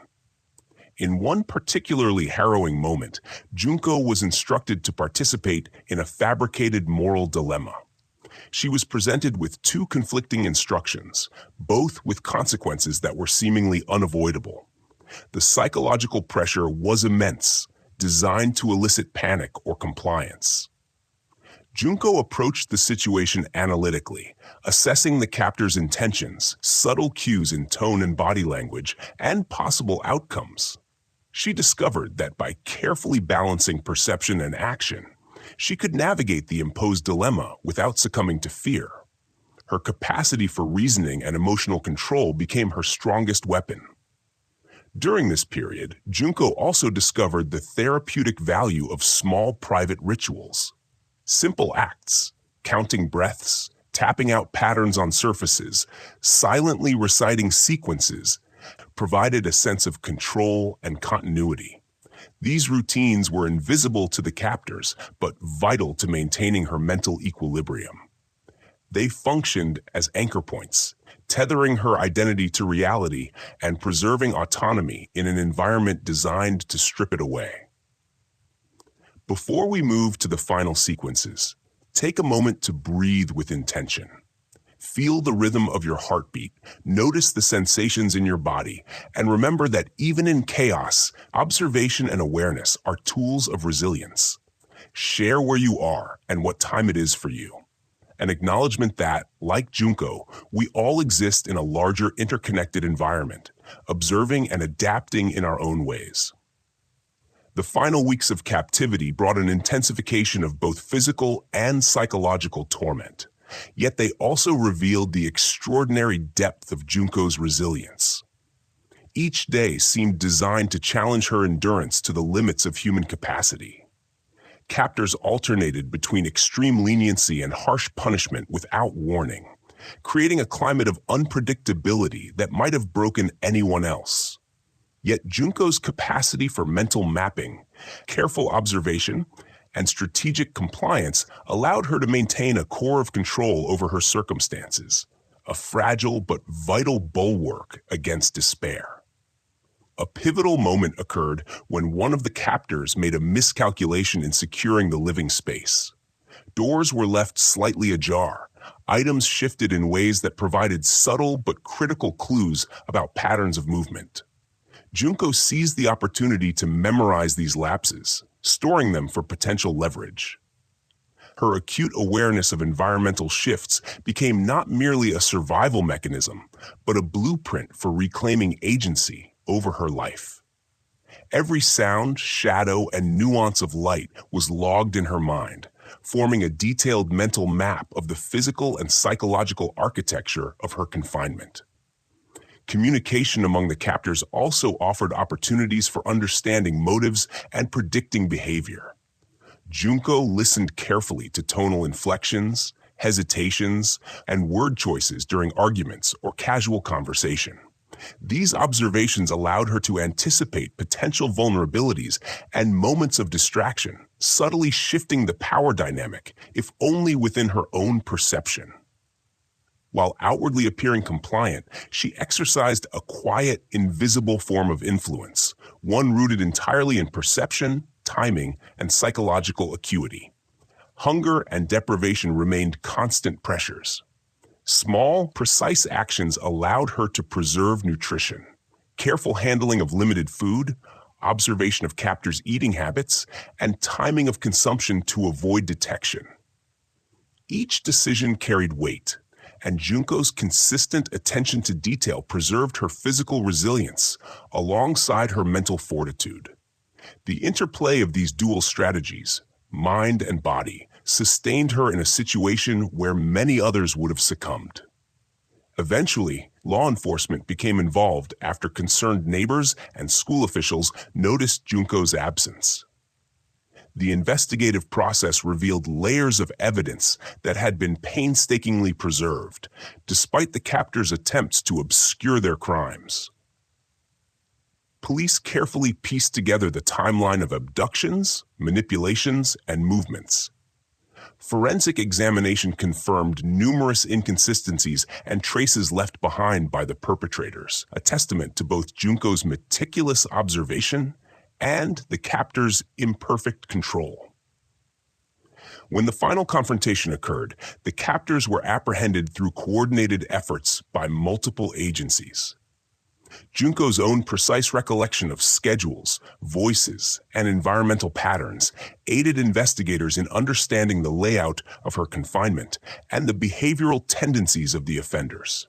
In one particularly harrowing moment, Junko was instructed to participate in a fabricated moral dilemma. She was presented with two conflicting instructions, both with consequences that were seemingly unavoidable. The psychological pressure was immense, designed to elicit panic or compliance. Junko approached the situation analytically, assessing the captor's intentions, subtle cues in tone and body language, and possible outcomes. She discovered that by carefully balancing perception and action, she could navigate the imposed dilemma without succumbing to fear. Her capacity for reasoning and emotional control became her strongest weapon. During this period, Junko also discovered the therapeutic value of small private rituals. Simple acts, counting breaths, tapping out patterns on surfaces, silently reciting sequences, provided a sense of control and continuity. These routines were invisible to the captors, but vital to maintaining her mental equilibrium. They functioned as anchor points, tethering her identity to reality and preserving autonomy in an environment designed to strip it away. Before we move to the final sequences, take a moment to breathe with intention. Feel the rhythm of your heartbeat, notice the sensations in your body, and remember that even in chaos, observation and awareness are tools of resilience. Share where you are and what time it is for you. An acknowledgement that, like Junko, we all exist in a larger interconnected environment, observing and adapting in our own ways. The final weeks of captivity brought an intensification of both physical and psychological torment. Yet they also revealed the extraordinary depth of Junko's resilience. Each day seemed designed to challenge her endurance to the limits of human capacity. Captors alternated between extreme leniency and harsh punishment without warning, creating a climate of unpredictability that might have broken anyone else. Yet Junko's capacity for mental mapping, careful observation, and strategic compliance allowed her to maintain a core of control over her circumstances, a fragile but vital bulwark against despair. A pivotal moment occurred when one of the captors made a miscalculation in securing the living space. Doors were left slightly ajar, items shifted in ways that provided subtle but critical clues about patterns of movement. Junko seized the opportunity to memorize these lapses, storing them for potential leverage. Her acute awareness of environmental shifts became not merely a survival mechanism, but a blueprint for reclaiming agency over her life. Every sound, shadow, and nuance of light was logged in her mind, forming a detailed mental map of the physical and psychological architecture of her confinement. Communication among the captors also offered opportunities for understanding motives and predicting behavior. Junko listened carefully to tonal inflections, hesitations, and word choices during arguments or casual conversation. These observations allowed her to anticipate potential vulnerabilities and moments of distraction, subtly shifting the power dynamic, if only within her own perception. While outwardly appearing compliant, she exercised a quiet, invisible form of influence, one rooted entirely in perception, timing, and psychological acuity. Hunger and deprivation remained constant pressures. Small, precise actions allowed her to preserve nutrition. Careful handling of limited food, observation of captors' eating habits, and timing of consumption to avoid detection. Each decision carried weight, and Junko's consistent attention to detail preserved her physical resilience alongside her mental fortitude. The interplay of these dual strategies, mind and body, sustained her in a situation where many others would have succumbed. Eventually, law enforcement became involved after concerned neighbors and school officials noticed Junko's absence. The investigative process revealed layers of evidence that had been painstakingly preserved, despite the captors' attempts to obscure their crimes. Police carefully pieced together the timeline of abductions, manipulations, and movements. Forensic examination confirmed numerous inconsistencies and traces left behind by the perpetrators, a testament to both Junko's meticulous observation and the captor's imperfect control. When the final confrontation occurred, the captors were apprehended through coordinated efforts by multiple agencies. Junko's own precise recollection of schedules, voices, and environmental patterns aided investigators in understanding the layout of her confinement and the behavioral tendencies of the offenders.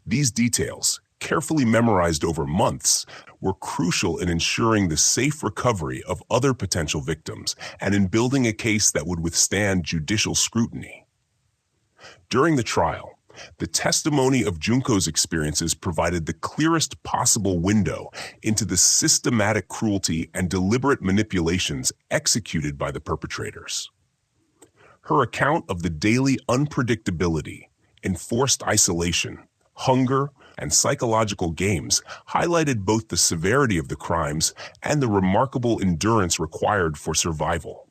These details, carefully memorized over months, were crucial in ensuring the safe recovery of other potential victims and in building a case that would withstand judicial scrutiny. During the trial, the testimony of Junko's experiences provided the clearest possible window into the systematic cruelty and deliberate manipulations executed by the perpetrators. Her account of the daily unpredictability, enforced isolation, hunger, and psychological games highlighted both the severity of the crimes and the remarkable endurance required for survival.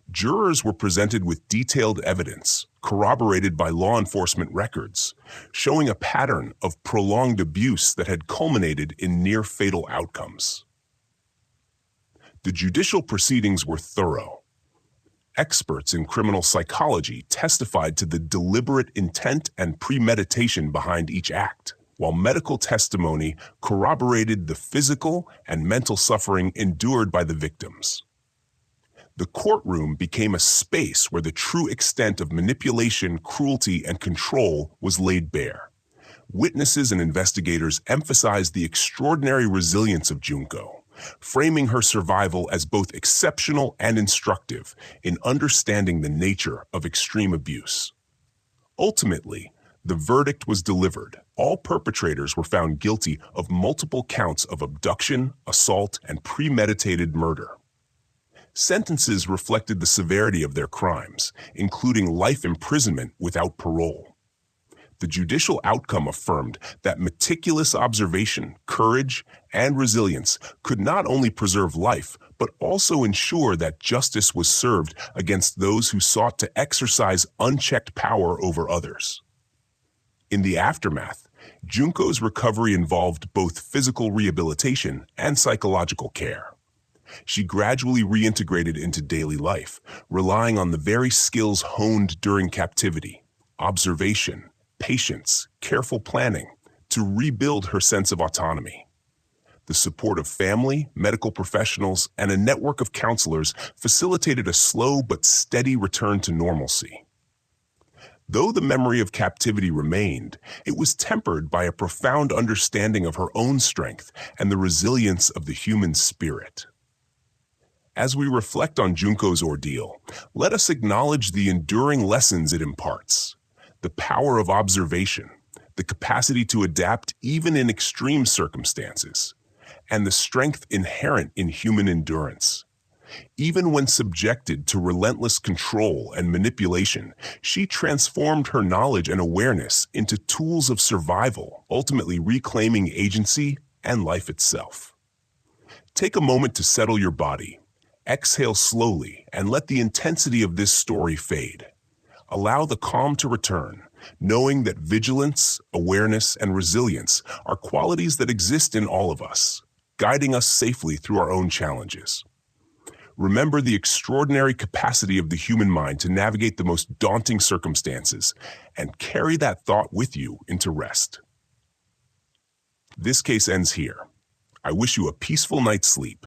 Jurors were presented with detailed evidence, corroborated by law enforcement records, showing a pattern of prolonged abuse that had culminated in near-fatal outcomes. The judicial proceedings were thorough. Experts in criminal psychology testified to the deliberate intent and premeditation behind each act, while medical testimony corroborated the physical and mental suffering endured by the victims. The courtroom became a space where the true extent of manipulation, cruelty, and control was laid bare. Witnesses and investigators emphasized the extraordinary resilience of Junko, framing her survival as both exceptional and instructive in understanding the nature of extreme abuse. Ultimately, the verdict was delivered. All perpetrators were found guilty of multiple counts of abduction, assault, and premeditated murder. Sentences reflected the severity of their crimes, including life imprisonment without parole. The judicial outcome affirmed that meticulous observation, courage, and resilience could not only preserve life, but also ensure that justice was served against those who sought to exercise unchecked power over others. In the aftermath, Junko's recovery involved both physical rehabilitation and psychological care. She gradually reintegrated into daily life, relying on the very skills honed during captivity: observation, patience, careful planning, to rebuild her sense of autonomy. The support of family, medical professionals, and a network of counselors facilitated a slow but steady return to normalcy. Though the memory of captivity remained, it was tempered by a profound understanding of her own strength and the resilience of the human spirit. As we reflect on Junko's ordeal, let us acknowledge the enduring lessons it imparts: the power of observation, the capacity to adapt even in extreme circumstances, and the strength inherent in human endurance. Even when subjected to relentless control and manipulation, she transformed her knowledge and awareness into tools of survival, ultimately reclaiming agency and life itself. Take a moment to settle your body. Exhale slowly and let the intensity of this story fade. Allow the calm to return, knowing that vigilance, awareness, and resilience are qualities that exist in all of us, guiding us safely through our own challenges. Remember the extraordinary capacity of the human mind to navigate the most daunting circumstances, and carry that thought with you into rest. This case ends here. I wish you a peaceful night's sleep